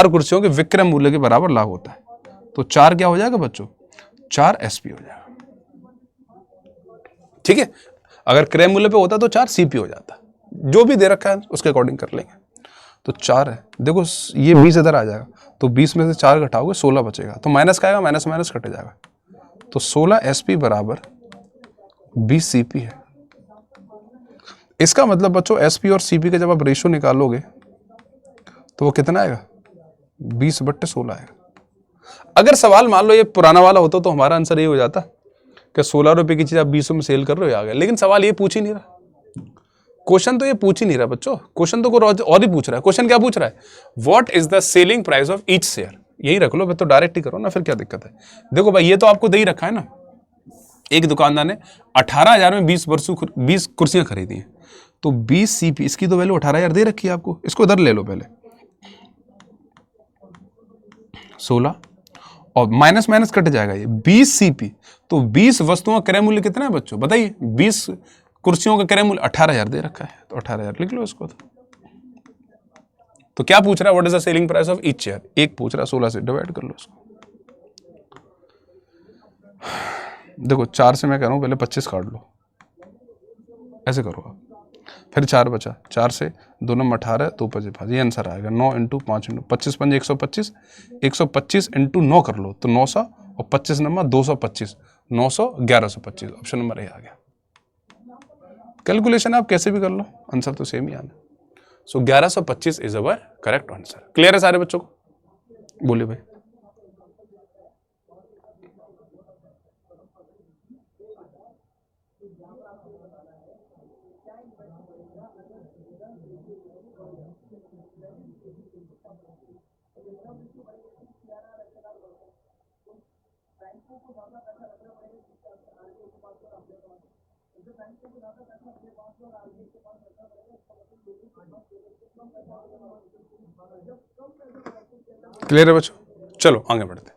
Speaker 1: कुर्सियों के विक्रय मूल्य के बराबर लाभ होता है। तो 4 क्या हो जाएगा बच्चों? 4 एसपी हो जाएगा। ठीक है, अगर क्रय मूल्य पे होता तो 4 सीपी हो जाता। जो भी दे रखा है उसके अकॉर्डिंग कर लेंगे। तो 4 है, देखो ये 20 इधर आ जाएगा, तो 20 में से 4 घटाओगे 16 बचेगा। तो माइनस का आएगा, माइनस माइनस कट जाएगा। तो 16 एसपी बराबर 20 सीपी है। इसका मतलब बच्चों एसपी और सीपी का जब आप रेशियो निकालोगे तो वो कितना आएगा? 20/16 आएगा। अगर सवाल मान लो ये पुराना वाला होता तो हमारा आंसर ये हो जाता कि 16 रुपए की चीज आप 20 में सेल कर रहे हो, आ गया। लेकिन सवाल ये पूछ ही नहीं रहा, क्वेश्चन तो ये पूछ ही नहीं रहा बच्चों। क्वेश्चन तो और ही पूछ रहा है। क्वेश्चन क्या पूछ रहा है? What is the selling price of each share. यही रख लो, फिर तो डायरेक्ट ही करो ना, फिर क्या दिक्कत है। देखो भाई ये तो आपको दे ही रखा है ना। एक दुकानदार ने 18,000 में 20 कुर्सियां खरीदी हैं, तो 20 सीपी, इसकी तो वैल्यू 18,000 दे रखी है आपको। इसको इधर ले लो पहले, 16 और माइनस माइनस कट जाएगा ये 20 सीपी। तो 20 वस्तुओं का क्रय मूल्य कितना है बच्चों बताइए? 20 कुर्सियों का क्रय मूल्य 18,000 दे रखा है, तो 18,000 लिख लो इसको। तो क्या पूछ रहा है? What is the selling price of each chair. एक पूछ रहा है, 16 से डिवाइड कर लो इसको। देखो 4 से मैं कह रहा हूं पहले 25 काट लो, ऐसे करो आप। फिर 4 बचा, 4 से 2 नंबर 18, 2 5 5, ये आंसर आएगा 9 × 5 × 25 5 125, 125 × 9 कर लो तो 900 और 25 नंबर 225, 900 1125। ऑप्शन नंबर ए आ गया। कैलकुलेशन आप कैसे भी कर लो, आंसर तो सेम ही आना। सो 1125 is our correct answer. Clear है सारे बच्चों को? बोलिए भाई। क्लियर है बच्चों? चलो आगे बढ़ते हैं।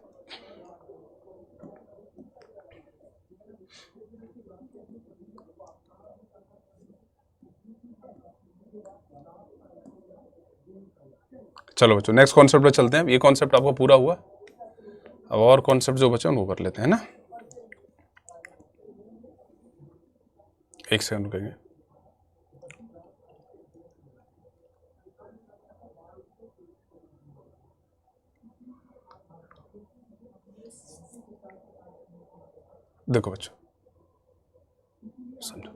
Speaker 1: चलो बच्चों नेक्स्ट कॉन्सेप्ट पे चलते हैं। ये कॉन्सेप्ट आपका पूरा हुआ, अब और कॉन्सेप्ट जो बचे वो कर लेते हैं ना। एक सेकंड रुकेंगे। देखो बच्चों समझो,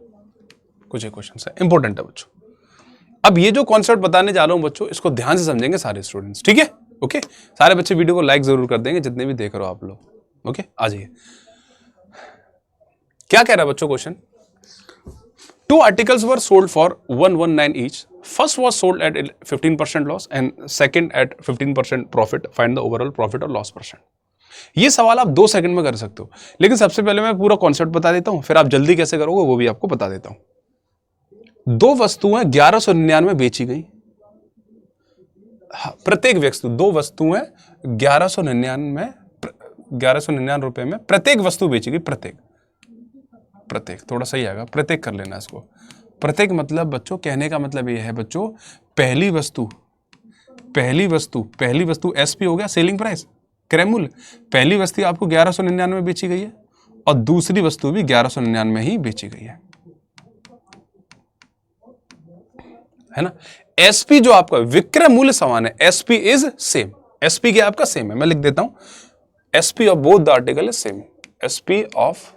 Speaker 1: कुछ एक क्वेश्चन है इंपॉर्टेंट है बच्चों। अब ये जो कॉन्सेप्ट बताने जा रहा हूं बच्चों, इसको ध्यान से समझेंगे सारे स्टूडेंट्स, ठीक है? ओके, सारे बच्चे वीडियो को लाइक जरूर कर देंगे जितने भी देख रहे हो आप लोग। ओके, आ जाइए। क्या कह रहा है बच्चों question? 2 articles were sold for 119 each. First was sold at 15% loss and second at 15% profit. Find the overall profit or loss percent. ये सवाल आप 2 सेकंड में कर सकते हो, लेकिन सबसे पहले मैं पूरा कॉन्सेप्ट बता देता हूं, फिर आप जल्दी कैसे करोगे वो भी आपको बता देता हूं। 2 वस्तुएं 1199 बेची गई। प्रत्येक वस्तु, 2 वस्तुएं 1199 रुपए में प्रत्येक वस्तु बेची गई। प्रत्येक प्रत्येक, थोड़ा सही आएगा, प्रत्येक कर लेना इसको। प्रत्येक मतलब बच्चों, कहने का मतलब ये है बच्चों, पहली वस्तु एसपी हो गया, सेलिंग प्राइस, क्रय मूल्य। पहली वस्तु आपको 1199 बेची गई है और दूसरी वस्तु भी 1199 ही बेची गई है ना। एसपी जो आपका विक्रय मूल्य समान है, एसपी इज सेम, एसपी क्या आपका सेम है, मैं लिख देता हूं, SP of both the article is same, SP of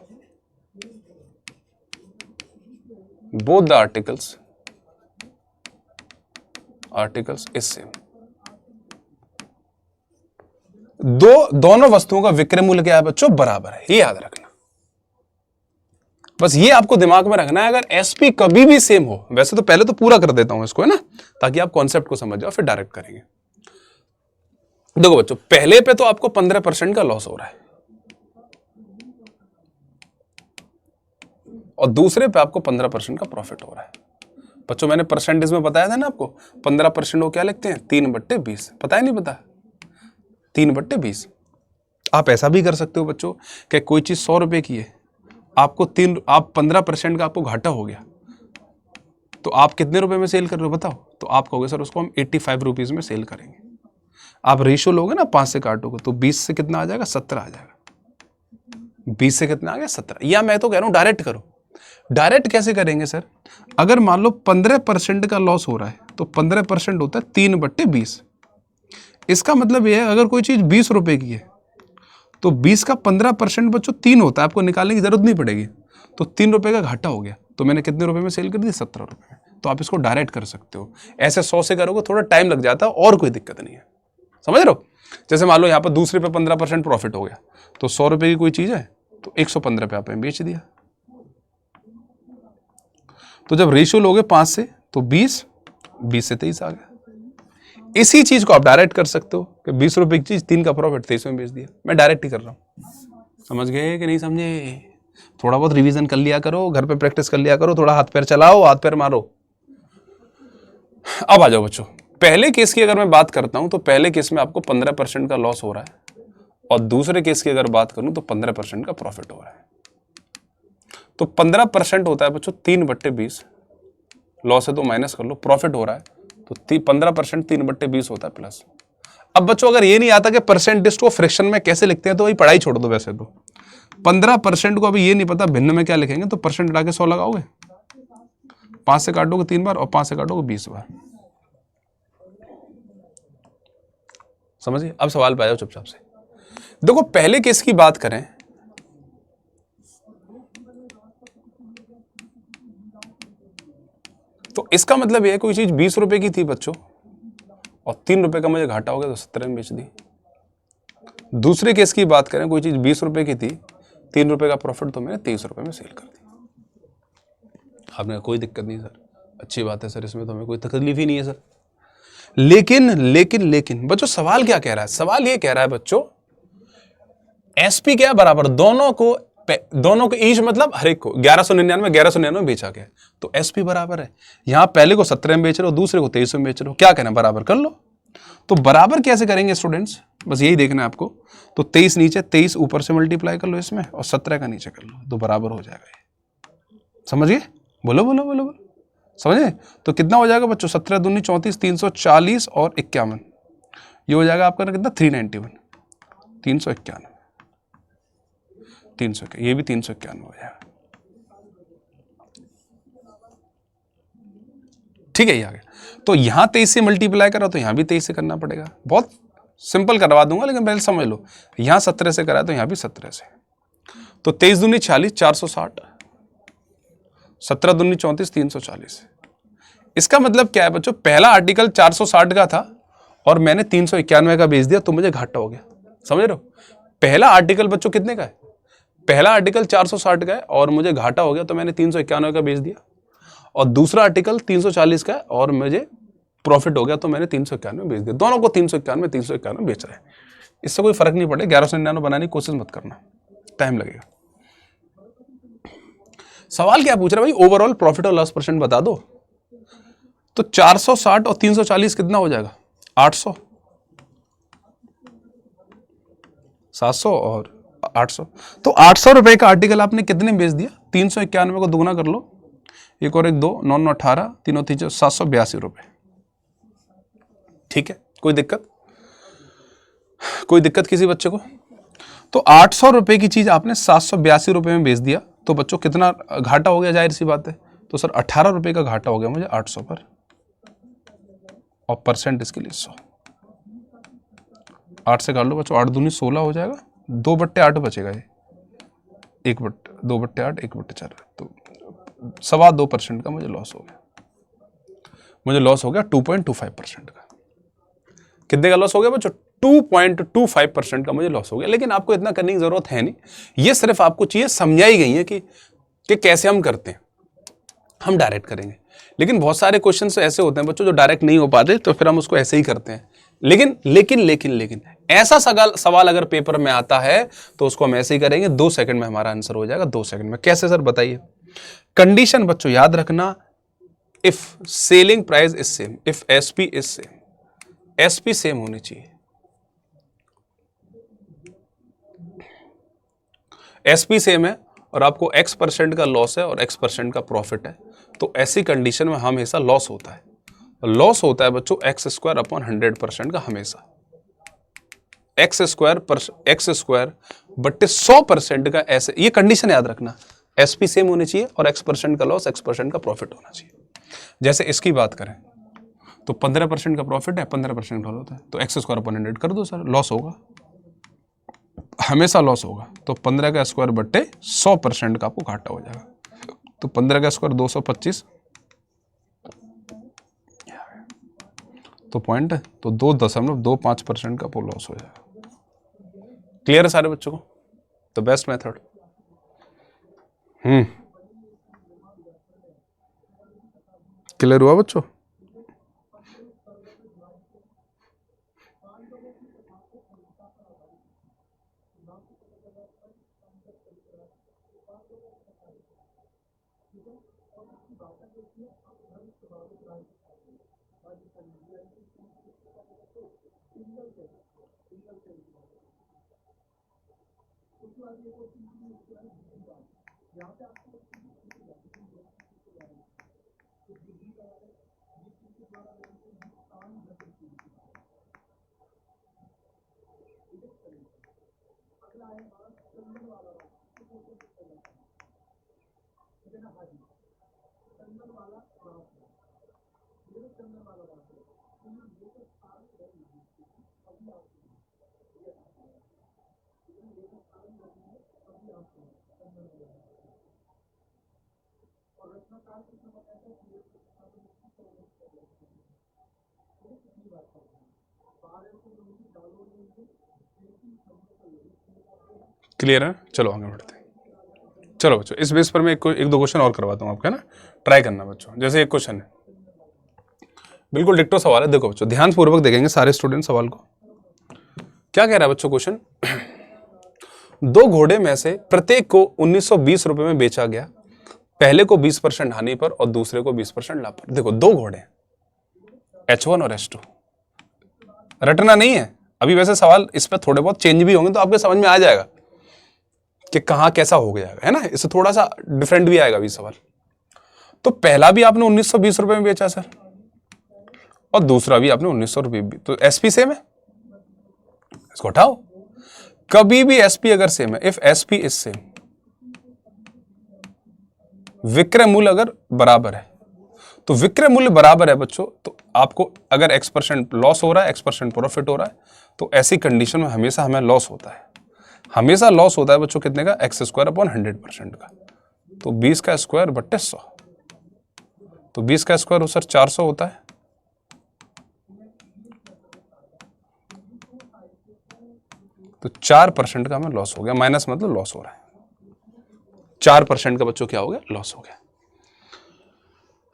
Speaker 1: both the articles is same। दोनों वस्तुओं का विक्रय मूल्य क्या है बच्चों, बराबर है, ये याद रखना, बस ये आपको दिमाग में रखना है। अगर एसपी कभी भी सेम हो, वैसे तो पहले तो पूरा कर देता हूं इसको, है ना, ताकि आप कॉन्सेप्ट को समझ जाओ, फिर डायरेक्ट करेंगे। देखो बच्चों, पहले पे तो आपको 15% का लॉस हो रहा है और दूसरे पे आपको 15% का प्रॉफिट हो रहा है। बच्चों मैंने परसेंटेज में बताया था ना आपको, 15% को क्या लिखते हैं, 3/20, पता है नहीं पता, 3/20। आप ऐसा भी कर सकते हो बच्चों कि कोई चीज 100 रुपए की है, आप 15% का आपको घाटा हो गया, तो आप कितने रुपए में सेल कर रहे हो बताओ, तो आप कहोगे सर उसको हम 85 रुपीज में सेल करेंगे। आप रेशियो लोगे ना, 5 से काटोगे तो 20 से कितना आ जाएगा, 17 आ जाएगा। 20 से कितना आ गया, 17। या मैं तो कह रहा हूं डायरेक्ट करो। डायरेक्ट कैसे करेंगे सर, अगर मान लो 15% का लॉस हो रहा है तो 15% होता है 3/20। इसका मतलब यह है अगर कोई चीज 20 रुपए की है तो 20 का 15% बच्चों 3 होता है, आपको निकालने की जरूरत नहीं पड़ेगी, तो 3 रुपए का घाटा हो गया, तो मैंने कितने रुपए में सेल कर दी, 17 रुपए में। तो आप इसको डायरेक्ट कर सकते हो। ऐसे 100 से करोगे थोड़ा टाइम लग जाता है और कोई दिक्कत नहीं है, समझ रहे हो। जैसे मान लो यहाँ पर दूसरे पे 15% प्रॉफिट हो गया, तो 100 रुपए की कोई चीज है तो 115 पे आपने बेच दिया। तो जब रेशियो लोगे 5 से तो 20 से 23 आ गया। इसी चीज को आप डायरेक्ट कर सकते हो कि 20 रुपए की चीज 3 का प्रॉफिट 23 में बेच दिया। मैं डायरेक्ट ही कर रहा हूं, समझ गए कि नहीं समझे। थोड़ा बहुत रिवीजन कर लिया करो, घर पे प्रैक्टिस कर लिया करो, थोड़ा हाथ पैर चलाओ, हाथ पैर मारो। अब आ जाओ बच्चों, पहले केस की अगर मैं बात करता हूं तो पहले केस में आपको 15% का लॉस हो रहा है और दूसरे केस की अगर बात करूं तो 15% का प्रॉफिट हो रहा है। तो 15% होता है बच्चों 3/20, लॉस है तो माइनस कर लो, प्रॉफिट हो रहा है तो 15% 3/20 होता है प्लस। अब बच्चों अगर ये नहीं आता कि परसेंटेज को फ्रैक्शन में कैसे लिखते हैं तो वही पढ़ाई छोड़ दो। वैसे तो 15% को अभी ये नहीं पता भिन्न में क्या लिखेंगे, तो परसेंट हटा के 100 लगाओगे, 5 से काटोगे 3 बार और 5 से काटोगे 20 बार। समझिए। अब सवाल पे आ जाओ चुपचाप से। देखो पहले केस की बात करें तो इसका मतलब यह है कोई चीज 20 रुपए की थी बच्चों और 3 रुपए का मुझे घाटा हो गया तो 17 में बेच दी। दूसरे केस की बात करें, कोई चीज 20 रुपए की थी, 3 रुपए का प्रॉफिट, तो मैंने 23 रुपए में सेल कर दी। आपने कोई दिक्कत नहीं सर, अच्छी बात है सर, इसमें तो हमें कोई तकलीफ ही नहीं है सर। लेकिन बच्चों सवाल क्या कह रहा है, सवाल ये कह रहा है बच्चों एसपी क्या बराबर, दोनों को ईच मतलब हर एक को 1199 बेचा गया, तो एसपी बराबर है। यहां पहले को 17 में बेच रहे हो, दूसरे को 23 में बेच रहे हो, क्या कहना, बराबर कर लो। तो बराबर कैसे करेंगे स्टूडेंट्स, बस यही देखना है आपको। तो 23 नीचे, 23 ऊपर से मल्टीप्लाई कर लो इसमें और 17 का नीचे कर लो, तो बराबर हो जाएगा ये। समझ गए, बोलो बोलो बोलो बोलो, समझे। तो कितना हो जाएगा बच्चों, 17 दूनी 34, 340 और 51, ये हो जाएगा आपका कितना 391, 351, 300, ये भी 351 हो जाएगा। ठीक है, ये आ गया। तो यहां 23 से मल्टीप्लाई करा तो यहां भी 23 से करना पड़ेगा। बहुत सिंपल करवा दूंगा लेकिन पहले समझ लो, यहां 17 से करा तो यहां भी 17 से। तो 23 दूनी 40, 460, 17 दूनी 34, 340। इसका मतलब क्या है बच्चों, पहला आर्टिकल 460 का था और मैंने 391 का बेच दिया तो मुझे घाटा हो गया। समझ रहे हो, पहला आर्टिकल बच्चों कितने का है, पहला आर्टिकल 460 का है और मुझे घाटा हो गया तो मैंने 391 का बेच दिया, और दूसरा आर्टिकल 340 का है और मुझे प्रॉफिट हो गया तो मैंने 391 बेच दिया। दोनों को 391 बेच रहे हैं, इससे कोई फर्क नहीं पड़े। 1199 बनाने की कोशिश मत करना, टाइम लगेगा। सवाल क्या पूछ रहा है भाई, ओवरऑल प्रॉफिट और लॉस परसेंट बता दो। तो 460 और 340 कितना हो जाएगा, 800, 700 और 800। तो 800 रुपए का आर्टिकल आपने कितने में बेच दिया? 391 को दुगना कर लो, एक और एक 2, 9 9 18, तीनों 3 782 रुपए। ठीक है, कोई दिक्कत? कोई दिक्कत किसी बच्चे को? तो 800 रुपए की चीज आपने 782 रुपए में बेच दिया, तो बच्चों कितना घाटा हो गया? जाहिर सी बात है। तो सर 18 रुपए का घाटा हो गया मुझे 800 पर, और परसेंट इसके लिए 100। 8 से काट लो बच्चों, 8 दूनी 16 हो जाएगा, 2/8 बचेगा ये, 2/8 1/4, तो 2.25% का मुझे लॉस हो गया। मुझे लॉस हो गया 2.25% का। कितने का लॉस हो गया बच्चों? 2.25% का मुझे लॉस हो गया। लेकिन आपको इतना करने की जरूरत है नहीं, ये सिर्फ आपको चीजें समझाई गई हैं कि कैसे हम करते हैं। हम डायरेक्ट करेंगे, लेकिन बहुत सारे क्वेश्चन ऐसे होते हैं बच्चों जो डायरेक्ट नहीं हो पाते, तो फिर हम उसको ऐसे ही करते हैं। लेकिन ऐसा सवाल अगर पेपर में आता है तो उसको हम ऐसे ही करेंगे, 2 सेकंड में हमारा आंसर हो जाएगा। 2 सेकंड में कैसे सर बताइए? कंडीशन बच्चों याद रखना, if selling price is same, if SP is same, SP same होनी चाहिए। एसपी सेम है और आपको x% का लॉस है और x% का प्रॉफिट है, तो ऐसी कंडीशन में हमेशा लॉस होता है। लॉस होता है बच्चों x²/100% का, हमेशा x² बट्टे 100% का। ऐसे ये कंडीशन याद रखना, एसपी सेम होनी चाहिए और x% का लॉस x% का प्रॉफिट होना चाहिए। जैसे इसकी बात करें तो 15% का प्रॉफिट है, 15% का होता है, तो x² कर दो सर, लॉस होगा, हमेशा लॉस होगा। तो 15 का स्क्वायर बट्टे 100% का आपको घाटा हो जाएगा। तो 15 का स्क्वायर 225, तो पॉइंट है, तो 2.25% का आपको लॉस हो जाएगा। क्लियर है सारे बच्चों को? The best method. क्लियर हुआ बच्चों? क्लियर है? चलो आगे बढ़ते हैं। चलो बच्चों, इस बेस पर मैं एक 2 क्वेश्चन और करवाता हूँ आपका, है ना, ट्राई करना बच्चों। जैसे एक क्वेश्चन है, बिल्कुल डिक्टो सवाल है, देखो बच्चों ध्यान पूर्वक देखेंगे सारे स्टूडेंट सवाल को। क्या कह रहा है बच्चों क्वेश्चन? 2 घोड़े में से प्रत्येक को 1920 रुपए में बेचा गया, पहले को 20% हानि पर और दूसरे को 20% लाभ पर। देखो 2 घोड़े, H1 और H2, रटना नहीं है अभी। वैसे सवाल इस पर थोड़े बहुत चेंज भी होंगे तो आपके समझ में आ जाएगा कि कहां कैसा हो गया है ना, इससे थोड़ा सा डिफरेंट भी आएगा अभी सवाल। तो पहला भी आपने 1920 रुपए में बेचा सर, और दूसरा भी आपने 1900 रुपए, तो एसपी सेम है, इसको हटाओ। कभी भी एसपी अगर सेम है, इफ एसपी इज सेम, विक्रय मूल्य अगर बराबर है, तो विक्रय मूल्य बराबर है बच्चों, तो आपको अगर x% लॉस हो रहा है, x% प्रॉफिट हो रहा है, तो ऐसी कंडीशन में हमेशा हमें लॉस होता है। हमेशा लॉस होता है बच्चों कितने का? x²/100% का। तो 20 का स्क्वायर बट्टे 100, तो 20 का स्क्वायर हो सर 400 होता है, तो 4% का हमें लॉस हो गया। माइनस मतलब लॉस हो रहा है, 4% का बच्चों क्या हो गया? लॉस हो गया।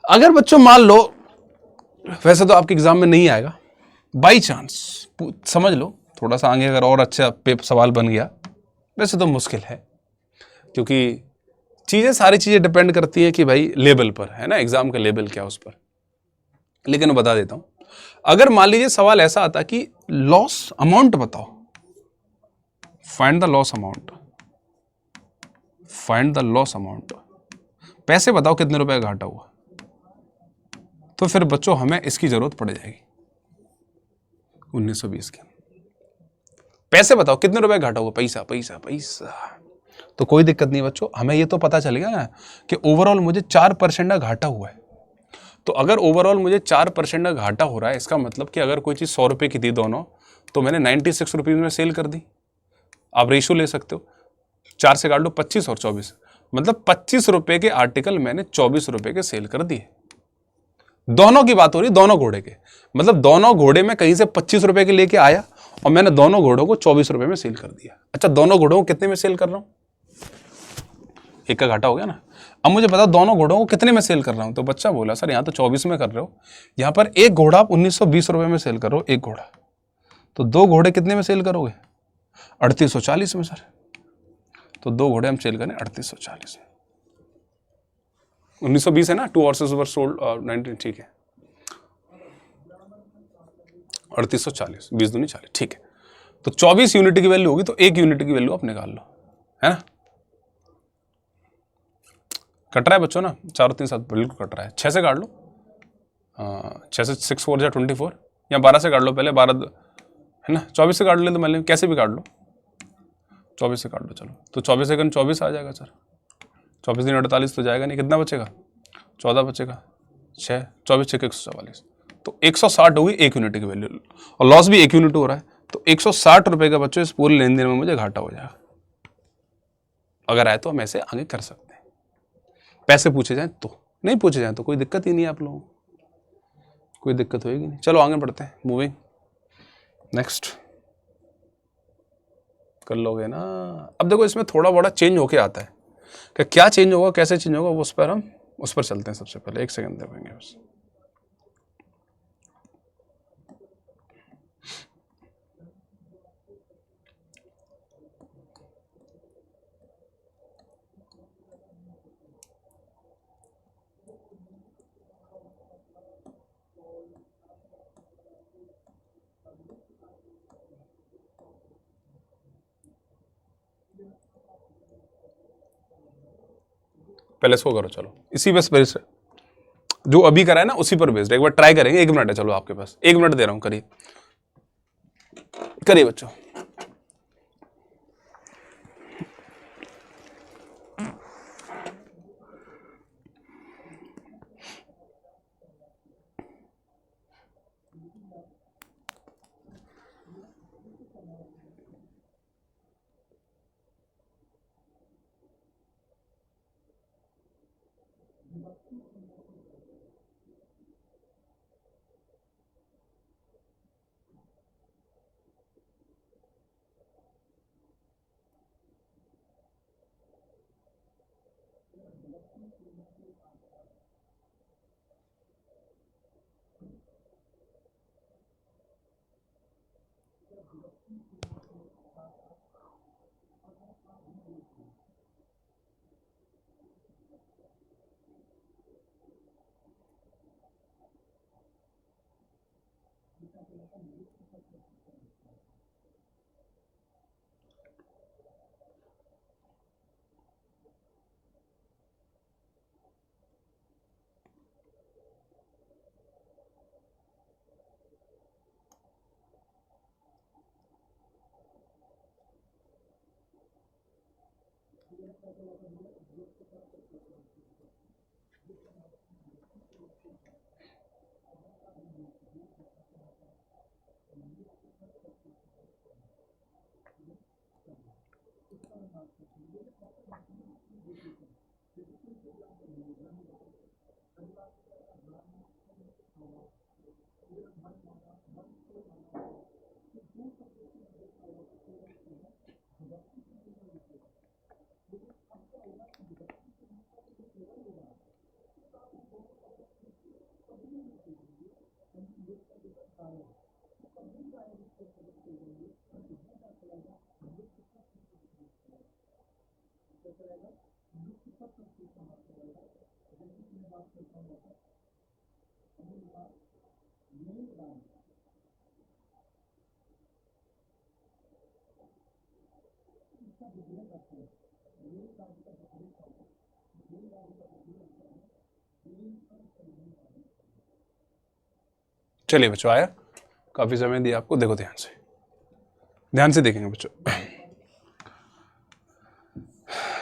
Speaker 1: अगर बच्चों मान लो, वैसे तो आपके एग्जाम में नहीं आएगा, बाई चांस समझ लो, थोड़ा सा आगे अगर और अच्छा सवाल बन गया, वैसे तो मुश्किल है, क्योंकि सारी चीजें डिपेंड करती हैं कि भाई लेवल पर, है ना, एग्जाम का लेवल क्या उस पर। लेकिन मैं बता देता हूं, अगर मान लीजिए सवाल ऐसा आता कि लॉस अमाउंट बताओ, find the loss amount, find the loss amount, पैसे बताओ कितने रुपए का घाटा हुआ। तो फिर बच्चों हमें इसकी जरूरत पड़ जाएगी 1920 की। पैसे बताओ कितने रुपए का घाटा हुआ, पैसा पैसा पैसा। तो कोई दिक्कत नहीं बच्चों, हमें ये तो पता चल गया ना कि ओवरऑल मुझे 4% का घाटा हुआ है। तो अगर ओवरऑल मुझे 4% का घाटा हो रहा है, इसका मतलब कि अगर कोई चीज़ 100 रुपये की थी दोनों, तो मैंने 96 रुपीज़ में सेल कर दी। आप रेशियो ले सकते हो, 4 से काट लो 25 और 24, मतलब 25 रुपये के आर्टिकल मैंने 24 रुपये के सेल कर दिए। दोनों की बात हो रही, दोनों घोड़े के, मतलब दोनों घोड़े में कहीं से 25 रुपये के लेके आया और मैंने दोनों घोड़ों को 24 रुपये में सेल कर दिया। अच्छा, दोनों घोड़ों को कितने में सेल कर रहा हूं, एक का घाटा हो गया ना। अब मुझे बता दोनों घोड़ों को कितने में सेल कर रहा हूं। तो बच्चा बोला सर यहां तो 24 में कर रहे हो, यहां पर एक घोड़ा आप 1920 रुपये में सेल कर रहे हो, एक घोड़ा। तो दो घोड़े कितने में सेल करोगे, 3840 में सर। तो दो घोड़े हम सेल करें 3840 में। 1920 है ना, 2 हॉर्सेस वर सोल्ड 19, ठीक है 3840, 20 दूनी 40, ठीक है। तो 24 यूनिट की वैल्यू होगी, तो एक यूनिट की वैल्यू आप निकाल लो, है ना। कट रहा है बच्चों ना, 4 और 3 7 बिल्कुल कट रहा है। 6 से काट लो, 6 से 6 4 या 24, या 12 से काट लो, पहले 12 है ना, 24 से काट ले तो मैंने कैसे भी काट लो, 24 से काट लो चलो। तो 24 सेकंड 24 आ जाएगा सर, 24 दिन 48 तो जाएगा नहीं, कितना बचेगा 14 बचेगा, 6 24 6 144। तो 160 होगी एक यूनिट की वैल्यू, और लॉस भी एक यूनिट हो रहा है। तो 160 रुपये का बच्चों इस पूरे लेन देन में मुझे घाटा हो जाएगा। अगर आए तो हम ऐसे आगे कर सकते हैं, पैसे पूछे जाए तो, नहीं पूछे जाए तो कोई दिक्कत ही नहीं है आप लोगों को, कोई दिक्कत होगी नहीं। चलो आगे बढ़ते हैं, मूविंग नेक्स्ट। कर लोगे ना। अब देखो इसमें थोड़ा बड़ा चेंज होके आता है, कि क्या चेंज होगा कैसे चेंज होगा, उस पर चलते हैं। सबसे पहले एक सेकंड देखेंगे बस। पहले इसको करो, चलो इसी बस बेस्ड जो अभी करा है ना उसी पर बेस्ड एक बार ट्राई करेंगे। 1 मिनट है, चलो आपके पास 1 मिनट दे रहा हूं, करिए करिए बच्चों। चलिए बच्चों, आया, काफी समय दिया आपको, देखो ध्यान से देखेंगे बच्चों।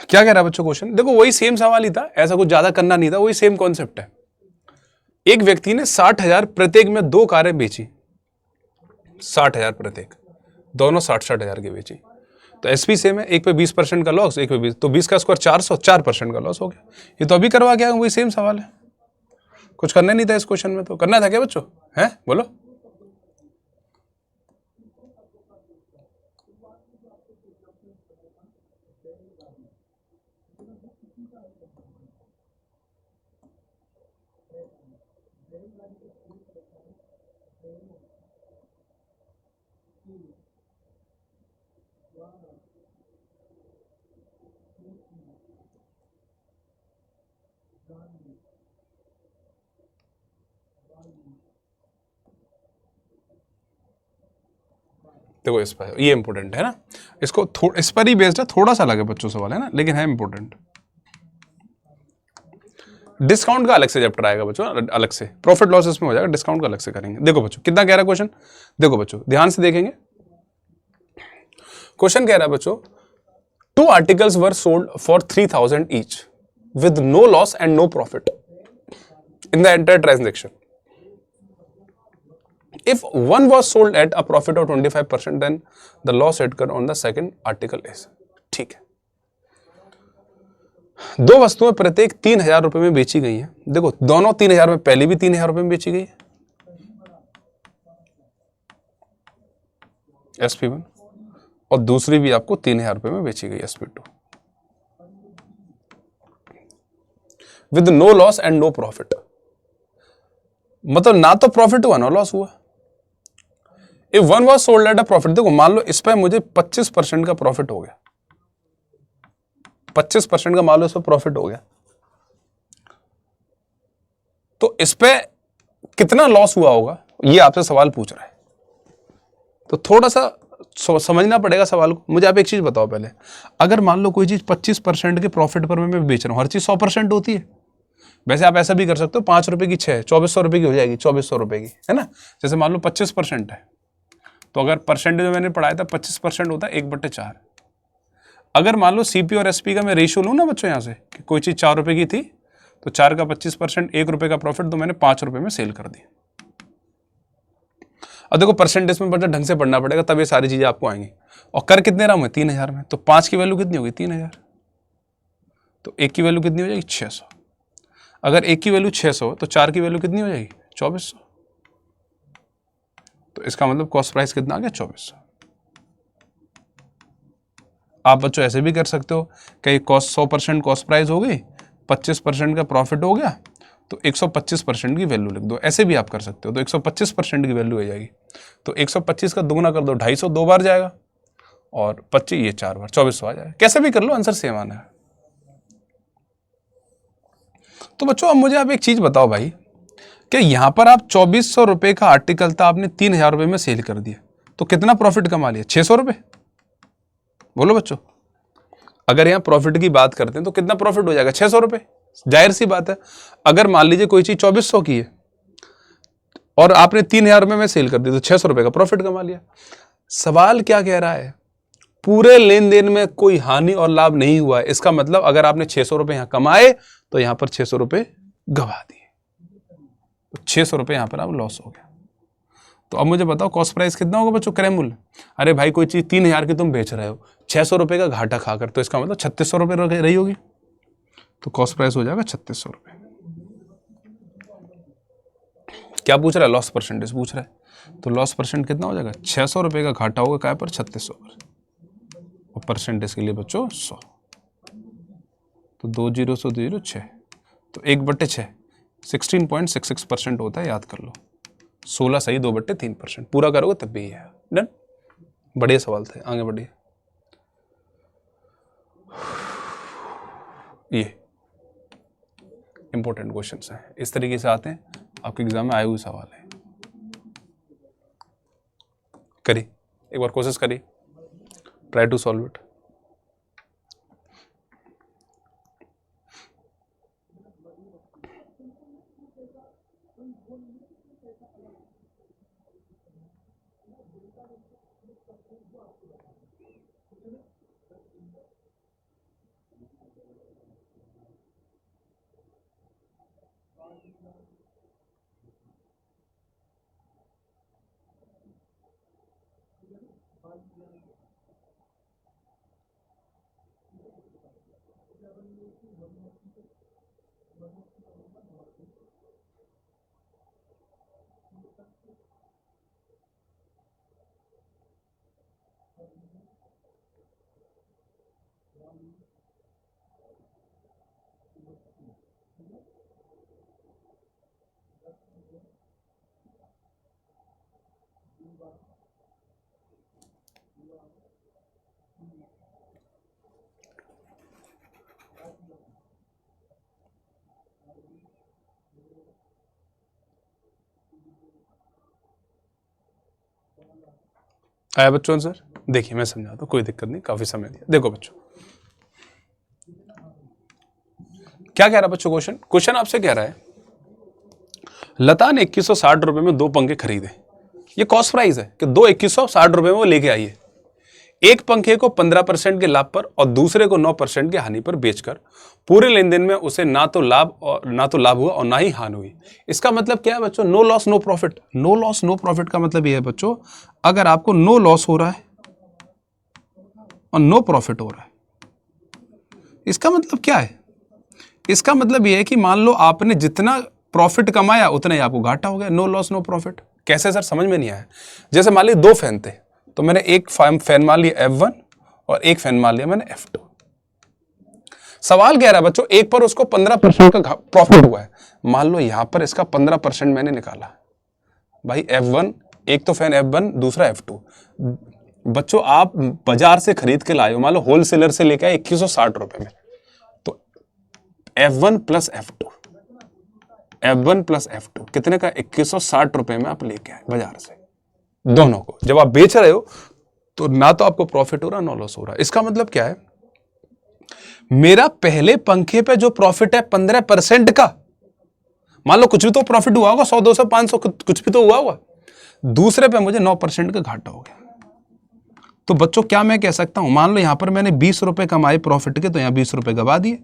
Speaker 1: क्या कह रहा है बच्चों क्वेश्चन, देखो वही सेम सवाल ही था, ऐसा कुछ ज्यादा करना नहीं था, वही सेम कॉन्सेप्ट है। एक व्यक्ति ने 60,000 प्रत्येक में 2 कारें बेची, 60,000 प्रत्येक, दोनों 60,000 की बेची। तो एसपी सेम है, एक पे 20% का लॉस, एक पे 20, तो 20 का स्क्वायर 400, 4% का लॉस हो गया। ये तो अभी करवा गया, वही सेम सवाल है, कुछ करना नहीं था इस क्वेश्चन में, तो करना था क्या बच्चों, है बोलो। देखो इस पर ये इंपॉर्टेंट है ना, इसको इस पर ही बेस्ड है, थोड़ा सा अलग है बच्चों सवाल है ना, लेकिन है इंपॉर्टेंट। डिस्काउंट का अलग से चैप्टर आएगा बच्चों, अलग से प्रॉफिट लॉस इसमें हो जाएगा, डिस्काउंट का अलग से करेंगे। देखो बच्चों कितना कह रहा है क्वेश्चन, देखो बच्चों ध्यान से देखेंगे। क्वेश्चन कह रहा है बच्चों, 2 articles were sold for 3,000 each with no loss and no profit in the entire transaction. If one was sold at a profit of 25%, then the loss occurred on the second article is, ठीक है। 2 वस्तुएं प्रत्येक 3,000 रुपए में बेची गई हैं। देखो दोनों 3,000 में, पहली भी 3,000 रुपए में बेची गई है SP1, और दूसरी भी आपको 3,000 रुपए में बेची गई SP2 with no loss and no profit. मतलब ना तो प्रॉफिट हुआ ना लॉस हुआ। If one was sold at a profit, देखो मान लो इस पर मुझे 25% का प्रॉफिट हो गया, 25% का मान लो इस पर प्रॉफिट हो गया, तो इस पे कितना लॉस हुआ होगा ये आपसे सवाल पूछ रहा है। तो थोड़ा सा समझना पड़ेगा सवाल को। मुझे आप एक चीज बताओ पहले, अगर मान लो कोई चीज 25% के प्रॉफिट पर मैं बेच रहा हूं, हर चीज 100% होती है। वैसे आप ऐसा भी कर सकते हो, 5 रुपए की 6, 2400 रुपए की हो जाएगी, 2400 रुपए की, है ना। जैसे मान लो 25% है, तो अगर परसेंटेज मैंने पढ़ाया था 25% होता है 1/4। अगर मान लो सीपी और एसपी का मैं रेशियो लूँ ना बच्चों, यहाँ से कि कोई चीज़ 4 रुपए की थी, तो 4 का 25%, 1 रुपए का प्रॉफिट, तो मैंने 5 रुपए में सेल कर दी। अब देखो परसेंटेज में बच्चा ढंग से पढ़ना पड़ेगा, तब ये सारी चीज़ें आपको आएंगी। और कर कितने रहा हूँ मैं, 3,000 में, तो 5 की वैल्यू कितनी होगी, 3,000, तो 1 की वैल्यू कितनी हो जाएगी, 600। अगर 1 की वैल्यू 600, तो 4 की वैल्यू कितनी हो जाएगी, 2400। तो इसका मतलब कॉस्ट प्राइस कितना आ गया, 2400। आप बच्चों ऐसे भी कर सकते हो कि कॉस्ट 100% कॉस्ट प्राइस हो गई, 25% का प्रॉफिट हो गया, तो 125% की वैल्यू लिख दो। ऐसे भी आप कर सकते हो, तो 125% की वैल्यू हो जाएगी। तो 125 का दुगना कर दो, 250 2 बार जाएगा, और 25 ये 4 बार, 2400 आ जाएगा। कैसे भी कर लो, आंसर सेम आना है। तो बच्चों अब मुझे आप एक चीज बताओ भाई, कि यहां पर आप 2400 रुपए का आर्टिकल था, आपने 3,000 रुपए में सेल कर दिया, तो कितना प्रॉफिट कमा लिया, 600 रुपए। बोलो बच्चों, अगर यहां प्रॉफिट की बात करते हैं तो कितना प्रॉफिट हो जाएगा, 600 रुपए। जाहिर सी बात है, अगर मान लीजिए कोई चीज 2400 की है और आपने 3,000 रुपए में सेल कर दी, तो 600 रुपए का प्रॉफिट कमा लिया। सवाल क्या कह रहा है, पूरे लेन देन में कोई हानि और लाभ नहीं हुआ है। इसका मतलब अगर आपने 600 रुपए यहां कमाए, तो यहां पर 600 रुपए गवा दिए, तो 600 रुपए यहां पर आप लॉस हो गया। तो अब मुझे बताओ कॉस्ट प्राइस कितना होगा बच्चों, क्रय मूल्य। अरे भाई कोई चीज 3,000 की तुम बेच रहे हो 600 रुपए का घाटा खाकर, तो इसका मतलब 3600 रुपए रही होगी, तो कॉस्ट प्राइस हो जाएगा 3600 रुपए। क्या पूछ रहा है, लॉस परसेंटेज पूछ रहा है, तो लॉस परसेंट कितना हो जाएगा, 600 रुपए का घाटा होगा काय पर, 3600 पर, और परसेंटेज के लिए बच्चों 100, तो 2 0 100 2 0 6, तो 1/6 16.66% होता है, याद कर लो। 16 सही, 2/3%, पूरा करोगे तब भी है डन। बढ़िया सवाल थे, आगे बढ़िए। ये इंपॉर्टेंट क्वेश्चंस हैं, इस तरीके से आते हैं, आपके एग्जाम में आए हुए सवाल है। करिए एक बार कोशिश करिए, ट्राई टू सॉल्व इट। आया बच्चों आंसर? देखिए मैं समझाता हूं, कोई दिक्कत नहीं, काफी समय दिया। देखो बच्चों क्या कह रहा है बच्चों, क्वेश्चन आपसे कह रहा है लता ने 2160 रुपए में 2 पंखे खरीदे। ये कॉस्ट प्राइस है कि 2160 रुपए में वो लेके आई है। एक पंखे को 15% के लाभ पर और दूसरे को 9% की हानि पर बेचकर पूरे लेन देन में उसे ना तो लाभ हुआ और ना ही हानि हुई। इसका मतलब क्या है बच्चों? No loss no profit. No loss no profit का मतलब यह है बच्चों, अगर आपको नो लॉस हो रहा है और नो प्रॉफिट हो रहा है, इसका मतलब क्या है? इसका मतलब यह है कि मान लो आपने जितना प्रॉफिट कमाया उतना ही आपको घाटा हो गया। नो लॉस नो प्रॉफिट कैसे सर, समझ में नहीं आया। जैसे मान ली 2 फैन थे, तो मैंने एक फैन मान लिया F1 और एक फैन मान लिया मैंने F2। सवाल कह रहा है बच्चों एक पर उसको 15% का प्रॉफिट हुआ है। मान लो यहां पर इसका 15% मैंने निकाला। भाई F1, एक तो फैन F1 दूसरा F2। बच्चों आप बाजार से खरीद के लाए हो, मान लो होलसेलर से लेके आए 2160 रुपए में, तो F1 plus F2, F1 plus F2 कितने का? 2160 रुपए में आप लेके आए बाजार से। दोनों को जब आप बेच रहे हो तो ना तो आपको प्रॉफिट हो रहा ना लॉस हो रहा। इसका मतलब क्या है? मेरा पहले पंखे पे जो प्रॉफिट है 15% का, मान लो कुछ भी तो प्रॉफिट हुआ होगा, 100 200 500 कुछ भी तो हुआ होगा, दूसरे पे मुझे 9% का घाटा हो गया। तो बच्चों क्या मैं कह सकता हूं, मान लो यहां पर मैंने 20 रुपए कमाए प्रॉफिट के, तो यहां 20 रुपए गवा दिए।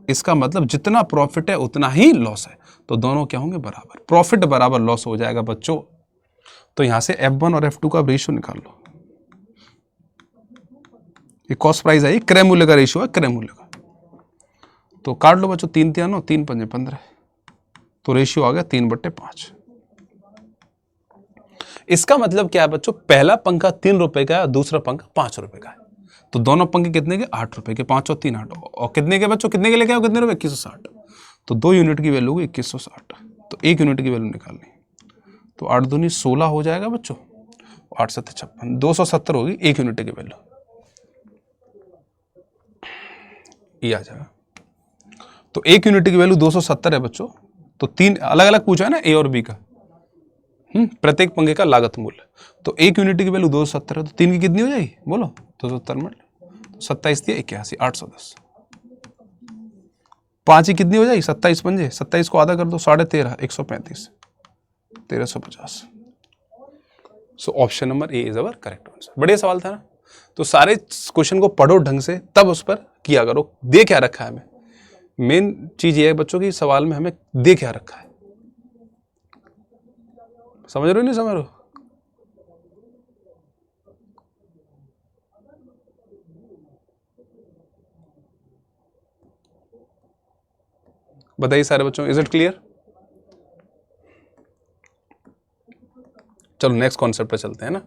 Speaker 1: इसका मतलब जितना प्रॉफिट है उतना ही लॉस है, तो दोनों क्या होंगे? बराबर। प्रॉफिट बराबर लॉस हो जाएगा बच्चों। तो यहां से F1 और F2 का रेशियो निकाल लो। ये कॉस्ट प्राइस है, ये क्रय मूल्य का रेशियो है, क्रय मूल्य का। तो काट लो बच्चों, 3 3 9 3 5 15, तो रेशियो आ गया 3/5। इसका मतलब क्या है बच्चों? पहला पंखा 3 रुपए का है और दूसरा पंखा 5 रुपए का है। तो दोनों पंखे कितने के? 8 रुपए के। 5 और 3 8, और कितने के बच्चों? कितने के लेके आओ? कितने रुपए? 2160। तो 2 यूनिट की वैल्यू होगी 2160। तो 1 यूनिट की वैल्यू निकालनी, तो 8 दूनी 16 हो जाएगा बच्चों, 8 7 56, 270 होगी 1 यूनिट की वैल्यू। ये आ जाएगा। तो 1 यूनिट की वैल्यू 270 है बच्चों। तो 3 अलग अलग पूछा है ना, ए और बी का। प्रत्येक पंखे का लागत मूल्य। तो 1 यूनिट की वैल्यू 270 है, तो 3 की कितनी हो जाएगी बोलो? 270 में 27 दिया 81, 810। 5 की कितनी हो जाएगी? 27 पंजे, 27 को आधा कर दो, 13.5, 135, 1350। सो option number A is our correct answer. बढ़िया सवाल था ना। तो सारे क्वेश्चन को पढ़ो ढंग से, तब उस पर किया करो। दे क्या रखा है हमें? मेन चीज ये है बच्चों की सवाल में हमें दे क्या रखा है। समझ रहे हो नहीं समझ रहे हो? बताइए सारे बच्चों, इज इट क्लियर? चलो नेक्स्ट कॉन्सेप्ट पे चलते हैं ना।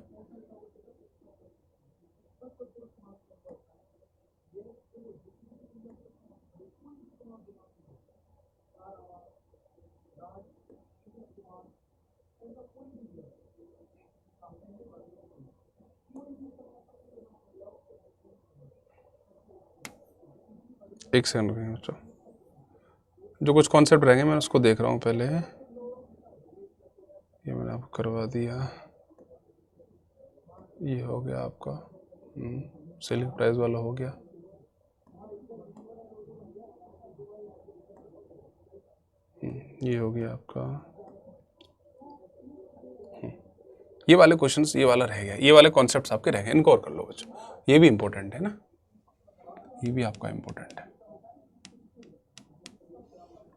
Speaker 1: एक सेकंड रुकिए बच्चों, जो कुछ कॉन्सेप्ट रहेंगे मैं उसको देख रहा हूँ पहले। ये मैंने आपको करवा दिया। ये हो गया आपका सेलिंग प्राइस वाला हो गया। ये हो गया आपका। ये वाले क्वेश्चंस, ये वाला रह गया, ये वाले कॉन्सेप्ट्स आपके रह गए, इनको और कर लो बच्चों, ये भी इंपॉर्टेंट है ना, ये भी आपका इंपॉर्टेंट है।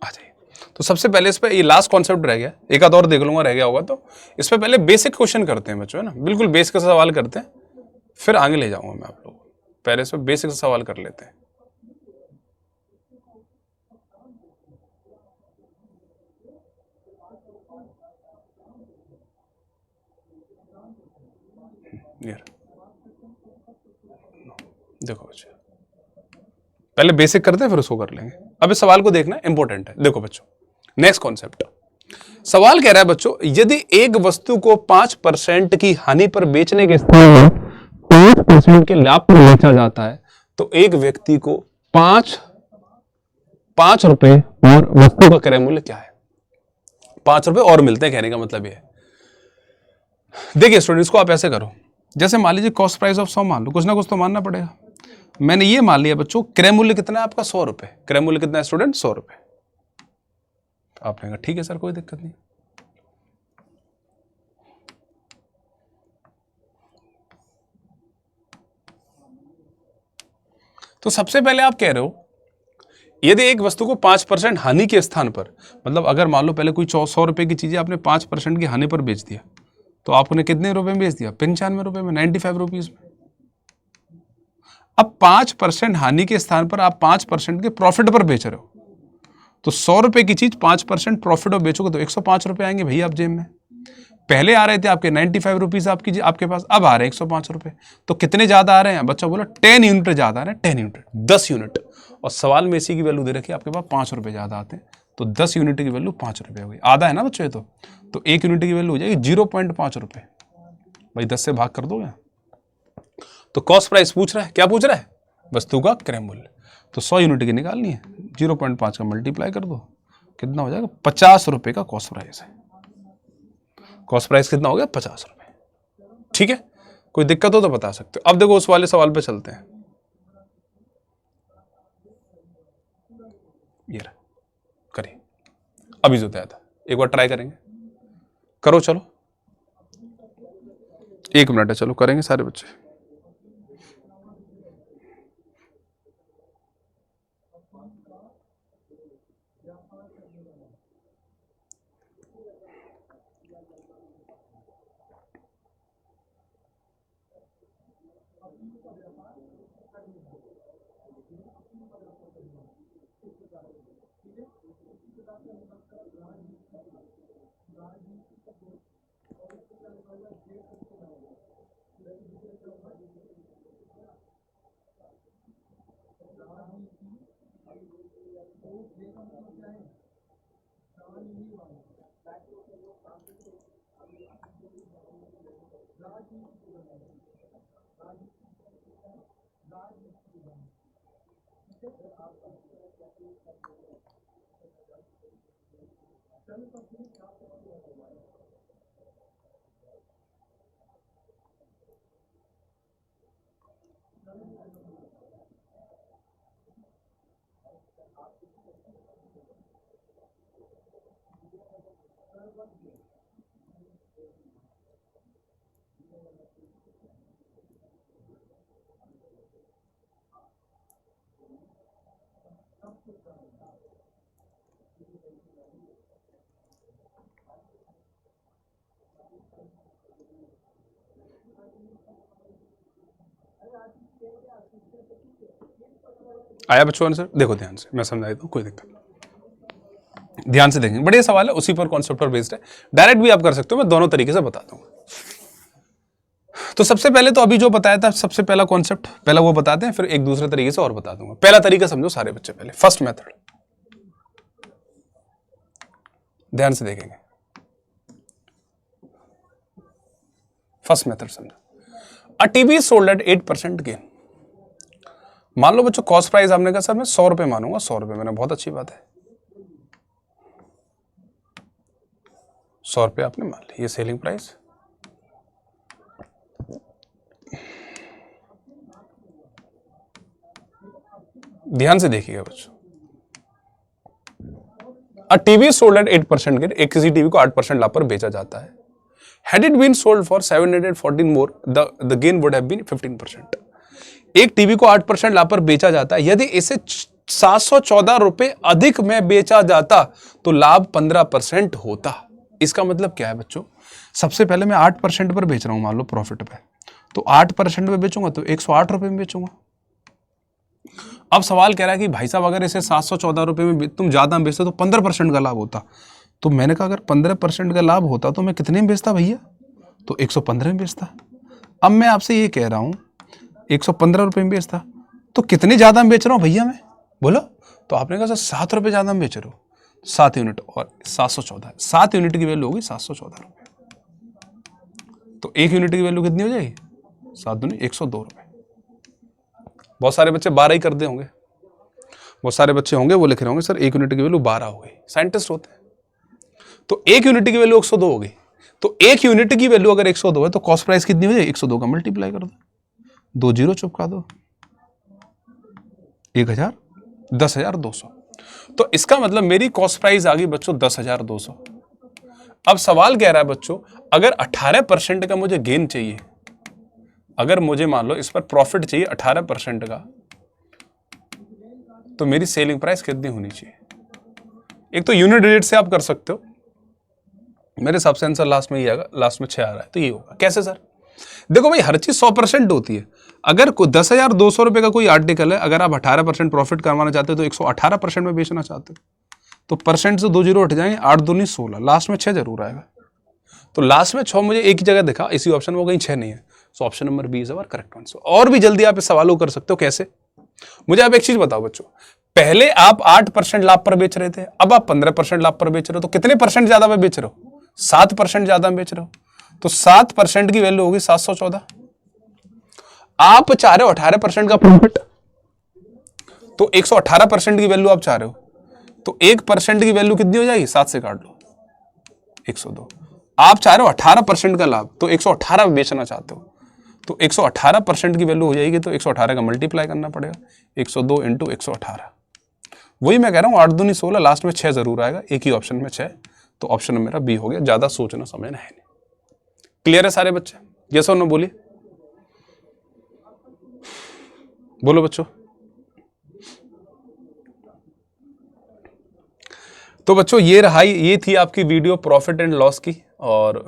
Speaker 1: आ जाइए, तो सबसे पहले इस पे ये लास्ट कॉन्सेप्ट रह गया, एक आध और देख लूंगा रह गया होगा तो। इस पे पहले बेसिक क्वेश्चन करते हैं बच्चों, है ना, बिल्कुल बेसिक का सवाल करते हैं, फिर आगे ले जाऊंगा मैं आप लोगों को। पहले इस पे बेसिक सवाल कर लेते हैं। देखो बच्चों, पहले बेसिक करते हैं फिर उसको कर लेंगे। अब इस सवाल को देखना इंपॉर्टेंट है। देखो बच्चों, नेक्स्ट कॉन्सेप्ट, सवाल कह रहा है बच्चों, यदि एक वस्तु को 5% की हानि पर बेचने के स्थान में 5% के लाभ पर बेचा जाता है तो एक व्यक्ति को 5 रुपए और वस्तु का क्रय मूल्य क्या है? 5 रुपए और मिलते हैं, कहने का मतलब ये है। देखिए स्टूडेंट्स को आप ऐसे करो, जैसे मान लीजिए कॉस्ट प्राइस ऑफ 100 मान लो, कुछ ना कुछ तो मानना पड़ेगा। मैंने ये मान लिया बच्चों, क्रय मूल्य कितना है आपका? 100 रुपए। क्रय मूल्य कितना है स्टूडेंट? 100 रुपए। आपने कहा ठीक है सर, कोई दिक्कत नहीं। तो सबसे पहले आप कह रहे हो, यदि एक वस्तु को 5% हानि के स्थान पर, मतलब अगर मान लो पहले कोई 100 रुपए की चीजें आपने 5% की हानि पर बेच दिया, तो आपने कितने रुपए में बेच दिया? 95 रुपए में, 95 रुपीज में। अब 5% हानि के स्थान पर आप 5% के प्रॉफिट पर बेच रहे हो, तो 100 रुपए की चीज 5% प्रॉफिट और बेचोगे तो 105 रुपए आएंगे भैया आप जेब में। पहले आ रहे थे आपके 95 रुपीज आपके पास, अब आ रहे हैं 105 रुपए। तो कितने ज्यादा आ रहे हैं? बच्चा बोला 10 यूनिट ज्यादा आ रहे हैं, 10 यूनिट, 10 यूनिट। और सवाल में इसी की वैल्यू दे रखी है आपके पास 5 रुपए ज्यादा आते हैं, तो 10 यूनिट की वैल्यू 5 रुपए हो गई। आधा है ना बच्चों ये तो 1 यूनिट की वैल्यू हो जाएगी 0.5 रुपए। भाई 10 से भाग कर दोगे। तो कॉस्ट प्राइस पूछ रहा है, क्या पूछ रहा है? वस्तु का क्रय मूल्य। तो 100 यूनिट की निकालनी है, 0.5 का मल्टीप्लाई कर दो, कितना हो जाएगा? 50 रुपए का कॉस्ट प्राइस है। कॉस्ट प्राइस कितना हो गया? 50 रुपए। ठीक है, कोई दिक्कत हो तो बता सकते हो। अब देखो उस वाले सवाल पे चलते हैं। ये रहा, करिए, अभी जो तय था, एक बार ट्राई करेंगे, करो चलो, 1 मिनट है, चलो करेंगे सारे बच्चे। आया बच्चों आंसर? देखो ध्यान से, मैं समझा देता हूं, कोई दिक्कत नहीं, ध्यान से देखेंगे। बढ़िया सवाल है, उसी पर कॉन्सेप्ट पर बेस्ड है, डायरेक्ट भी आप कर सकते हो, मैं दोनों तरीके से बताता हूं। तो सबसे पहले तो अभी जो बताया था, सबसे पहला कॉन्सेप्ट पहला वो बताते हैं, फिर एक दूसरे तरीके से और बता दूंगा। पहला तरीका समझो सारे बच्चे, पहले फर्स्ट मेथड, ध्यान से देखेंगे। फर्स्ट मेथड समझो, a TV sold at 8% gain. मान लो बच्चों कॉस्ट प्राइस आपने कहा सर मैं 100 रुपए मानूंगा, 100 रुपए, मैंने बहुत अच्छी बात है, 100 रुपए आपने मान ली, ये सेलिंग प्राइस। ध्यान से देखिएगा बच्चों, a TV sold at 8% gain, एक किसी टीवी को 8% लाभ पर बेचा जाता है। Had it been sold for 714 more, the gain would have been 15%. एक टीवी को 8% लाभ पर बेचा जाता है, यदि इसे 714 रुपए अधिक में बेचा जाता तो लाभ 15% होता। इसका मतलब क्या है बच्चों, सबसे पहले मैं 8% पर बेच रहा हूं, मान लो प्रॉफिट पे, तो 8% पे बेचूंगा तो 108 रुपए में बेचूंगा। अब सवाल कह रहा है कि भाई साहब अगर इसे 714 रुपए में तुम ज्यादा में बेचते तो 15% का लाभ होता। तो मैंने कहा अगर 15% का लाभ होता तो मैं कितने में बेचता भैया, तो 115 में बेचता। अब मैं आपसे ये कह रहा हूं 115 रुपए में बेचता, तो कितने ज्यादा में बेच रहा हूं भैया मैं, बोलो। तो आपने कहा सर 7 रुपए ज्यादा में बेच रहे हो, 7 यूनिट और 714, 7 यूनिट की वैल्यू होगी 714 रुपए। तो 1 यूनिट की वैल्यू कितनी हो जाएगी, 7 दूनी 102 रुपए। बहुत सारे बच्चे 12 ही कर दे होंगे, बहुत सारे बच्चे होंगे वो लिख रहे होंगे सर 1 यूनिट की वैल्यू 12 हो गई, साइंटिस्ट होते हैं। तो 1 यूनिट की वैल्यू 102 हो गई, तो 1 यूनिट की वैल्यू अगर 102 है तो कॉस्ट प्राइस कितनी हो जाएगी, 102 का मल्टीप्लाई कर दो, 2 जीरो चुपका दो, 1000, 10,200। तो इसका मतलब मेरी कॉस्ट प्राइस आ गई बच्चों 10,200। अब सवाल कह रहा है बच्चों अगर 18% का मुझे गेन चाहिए, अगर मुझे मान लो इस पर प्रॉफिट चाहिए 18% का, तो मेरी सेलिंग प्राइस कितनी होनी चाहिए। एक तो यूनिट रेट से आप कर सकते हो, मेरे हिसाब से आंसर लास्ट में ही आएगा, लास्ट में 6 आ रहा है तो ये होगा। कैसे सर, देखो भाई हर चीज 100% होती है। अगर 10,200 रुपए का कोई आर्टिकल है, अगर आप 18% प्रॉफिट करवाना चाहते हो तो 118% में बेचना चाहते हो, तो परसेंट से 2 जीरो हट जाएंगे, 8 दूनी 16, लास्ट में 6 जरूर आएगा। तो लास्ट में 6 मुझे एक ही जगह दिखा, इसी ऑप्शन में, कहीं 6 नहीं है। So option number B is our correct answer. और भी जल्दी आप इस सवाल को कर सकते हो। कैसे, मुझे आप एक चीज बताओ बच्चों, पहले आप 8% लाभ पर बेच रहे थे, अब आप 15% लाभ पर बेच रहे हो, तो कितने परसेंट ज्यादा में बेच रहे हो, 7% ज्यादा में बेच रहे हो। तो 7% की वैल्यू होगी 714। आप चाह रहे हो 18% का प्रॉफिट, तो 118% की वैल्यू आप चाह रहे हो, तो 1% की वैल्यू कितनी हो जाएगी, 7 से काट लो 102। आप चाह रहे हो 18% का लाभ, तो 118 में बेचना चाहते हो, तो 118% की वैल्यू हो जाएगी, तो 118 का मल्टीप्लाई करना पड़ेगा, 102 इंटू 118। वही मैं कह रहा हूं 8 दूनी 16, लास्ट में 6 जरूर आएगा, एक ही ऑप्शन में 6। तो ऑप्शन मेरा बी हो गया, ज्यादा सोचना समझना है नहीं। क्लियर है सारे बच्चे, यस और नो बोलिए, बोलो बच्चों। तो बच्चों ये थी आपकी वीडियो प्रॉफिट एंड लॉस की, और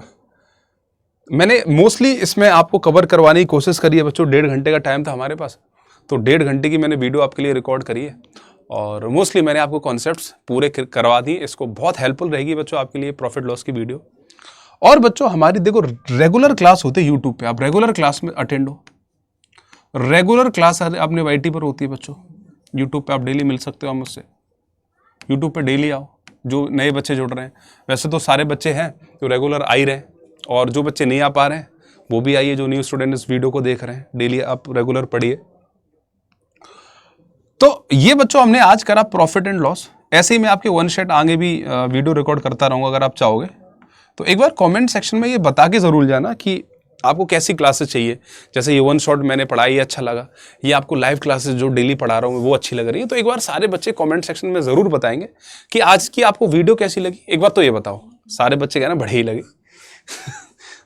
Speaker 1: मैंने मोस्टली इसमें आपको कवर करवाने की कोशिश करी है बच्चों। 1.5 घंटे का टाइम था हमारे पास, तो 1.5 घंटे की मैंने वीडियो आपके लिए रिकॉर्ड करी है, और मोस्टली मैंने आपको कॉन्सेप्ट्स पूरे करवा दिए। इसको बहुत हेल्पफुल रहेगी बच्चों आपके लिए प्रॉफिट लॉस की वीडियो। और बच्चों हमारी देखो रेगुलर क्लास होते हैं यूट्यूब पे, आप रेगुलर क्लास में अटेंड हो। रेगुलर क्लास अपने वाईटी पर होती है बच्चों, यूट्यूब पे आप डेली मिल सकते हो मुझसे। यूट्यूब पे डेली आओ, जो नए बच्चे जुड़ रहे हैं, वैसे तो सारे बच्चे हैं जो रेगुलर आ ही रहे हैं, और जो बच्चे नहीं आ पा रहे हैं वो भी आइए, जो न्यू स्टूडेंट इस वीडियो को देख रहे हैं, डेली आप रेगुलर पढ़िए। तो ये बच्चों हमने आज करा प्रॉफिट एंड लॉस। ऐसे ही मैं आपके वन शॉट आगे भी वीडियो रिकॉर्ड करता रहूँगा, अगर आप चाहोगे तो एक बार कमेंट सेक्शन में ये बता के ज़रूर जाना कि आपको कैसी क्लासेस चाहिए। जैसे ये वन शॉट मैंने पढ़ाई, अच्छा लगा, ये आपको लाइव क्लासेस जो डेली पढ़ा रहा हूँ वो अच्छी लग रही है। तो एक बार सारे बच्चे कमेंट सेक्शन में ज़रूर बताएंगे कि आज की आपको वीडियो कैसी लगी। एक बार तो ये बताओ, सारे बच्चे कहना बढ़िया ही लगी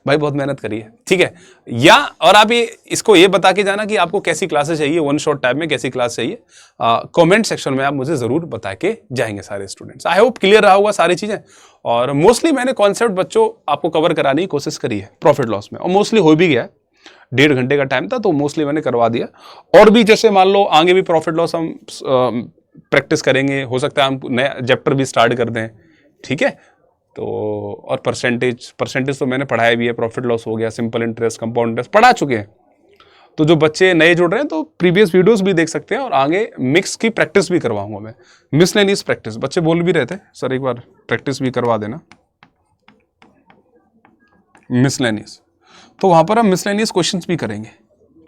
Speaker 1: भाई बहुत मेहनत करी है, ठीक है। या और आप इसको ये बता के जाना कि आपको कैसी क्लासेस चाहिए, वन शॉट टाइप में कैसी क्लास चाहिए। कमेंट सेक्शन में आप मुझे ज़रूर बता के जाएंगे सारे स्टूडेंट्स। आई होप क्लियर रहा होगा सारी चीज़ें। और मोस्टली मैंने कॉन्सेप्ट बच्चों आपको कवर कराने की कोशिश करी है प्रॉफिट लॉस में, और मोस्टली हो भी गया है। 1.5 घंटे का टाइम था तो मोस्टली मैंने करवा दिया। और भी जैसे मान लो आगे भी प्रॉफिट लॉस हम प्रैक्टिस करेंगे, हो सकता है हम नया चैप्टर भी स्टार्ट कर दें, ठीक है। तो और परसेंटेज तो मैंने पढ़ाया भी है, प्रॉफिट लॉस हो गया, सिंपल इंटरेस्ट, कंपाउंड इंटरेस्ट पढ़ा चुके हैं। तो जो बच्चे नए जुड़ रहे हैं तो प्रीवियस वीडियोस भी देख सकते हैं, और आगे मिक्स की प्रैक्टिस भी करवाऊंगा मैं, मिसलेनियस प्रैक्टिस। बच्चे बोल भी रहे थे सर एक बार प्रैक्टिस भी करवा देना मिसलेनियस, तो वहां पर हम मिसलेनियस क्वेश्चंस भी करेंगे,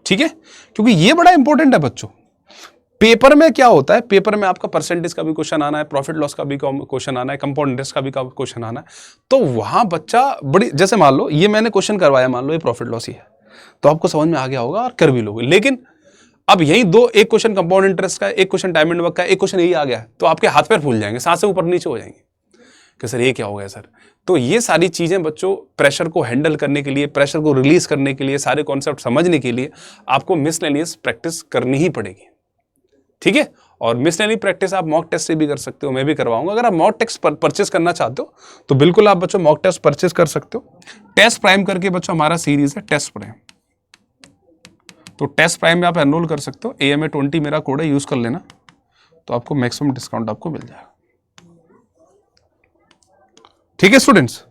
Speaker 1: ठीक है। क्योंकि ये बड़ा इंपॉर्टेंट है बच्चों। पेपर में क्या होता है, पेपर में आपका परसेंटेज का भी क्वेश्चन आना है, प्रॉफिट लॉस का भी क्वेश्चन आना है, कंपाउंड इंटरेस्ट का भी क्वेश्चन आना है। तो वहां बच्चा बड़ी, जैसे मान लो ये मैंने क्वेश्चन करवाया, मान लो ये प्रॉफिट लॉस ही है, तो आपको समझ में आ गया होगा और कर भी लोगे। लेकिन अब यही एक क्वेश्चन कंपाउंड इंटरेस्ट का, एक क्वेश्चन टाइम एंड वर्क का, एक क्वेश्चन यही आ गया, तो आपके हाथ पैर फूल जाएंगे, सांसें ऊपर नीचे हो जाएंगी। कि सर ये क्या हो गया सर। तो ये सारी चीज़ें बच्चों प्रेशर को हैंडल करने के लिए, प्रेशर को रिलीज करने के लिए, सारे कॉन्सेप्ट समझने के लिए आपको मिसलेनियस प्रैक्टिस करनी ही पड़ेगी, ठीक है। और मिसलेनियस प्रैक्टिस आप मॉक टेस्ट से भी कर सकते हो, मैं भी करवाऊंगा। अगर आप मॉक टेस्ट परचेस करना चाहते हो तो बिल्कुल आप बच्चों मॉक टेस्ट परचेस कर सकते हो। टेस्ट प्राइम करके बच्चों हमारा सीरीज है टेस्ट प्राइम, तो टेस्ट प्राइम में आप एनरोल कर सकते हो। AMA20 मेरा कोड है, यूज कर लेना, तो आपको मैक्सिमम डिस्काउंट आपको मिल जाएगा, ठीक है स्टूडेंट्स।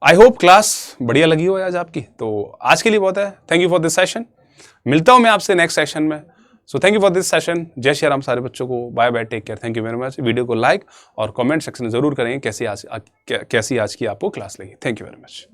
Speaker 1: आई होप क्लास बढ़िया लगी हो आज आपकी। तो आज के लिए बहुत है, thank you for this session. मिलता हूं मैं आपसे नेक्स्ट सेशन में। So thank you for this session. जय श्री राम सारे बच्चों को, bye bye, take care, thank you very much. Video को लाइक और कमेंट सेक्शन में जरूर करेंगे कैसी आज की आपको क्लास लगी। Thank you very much.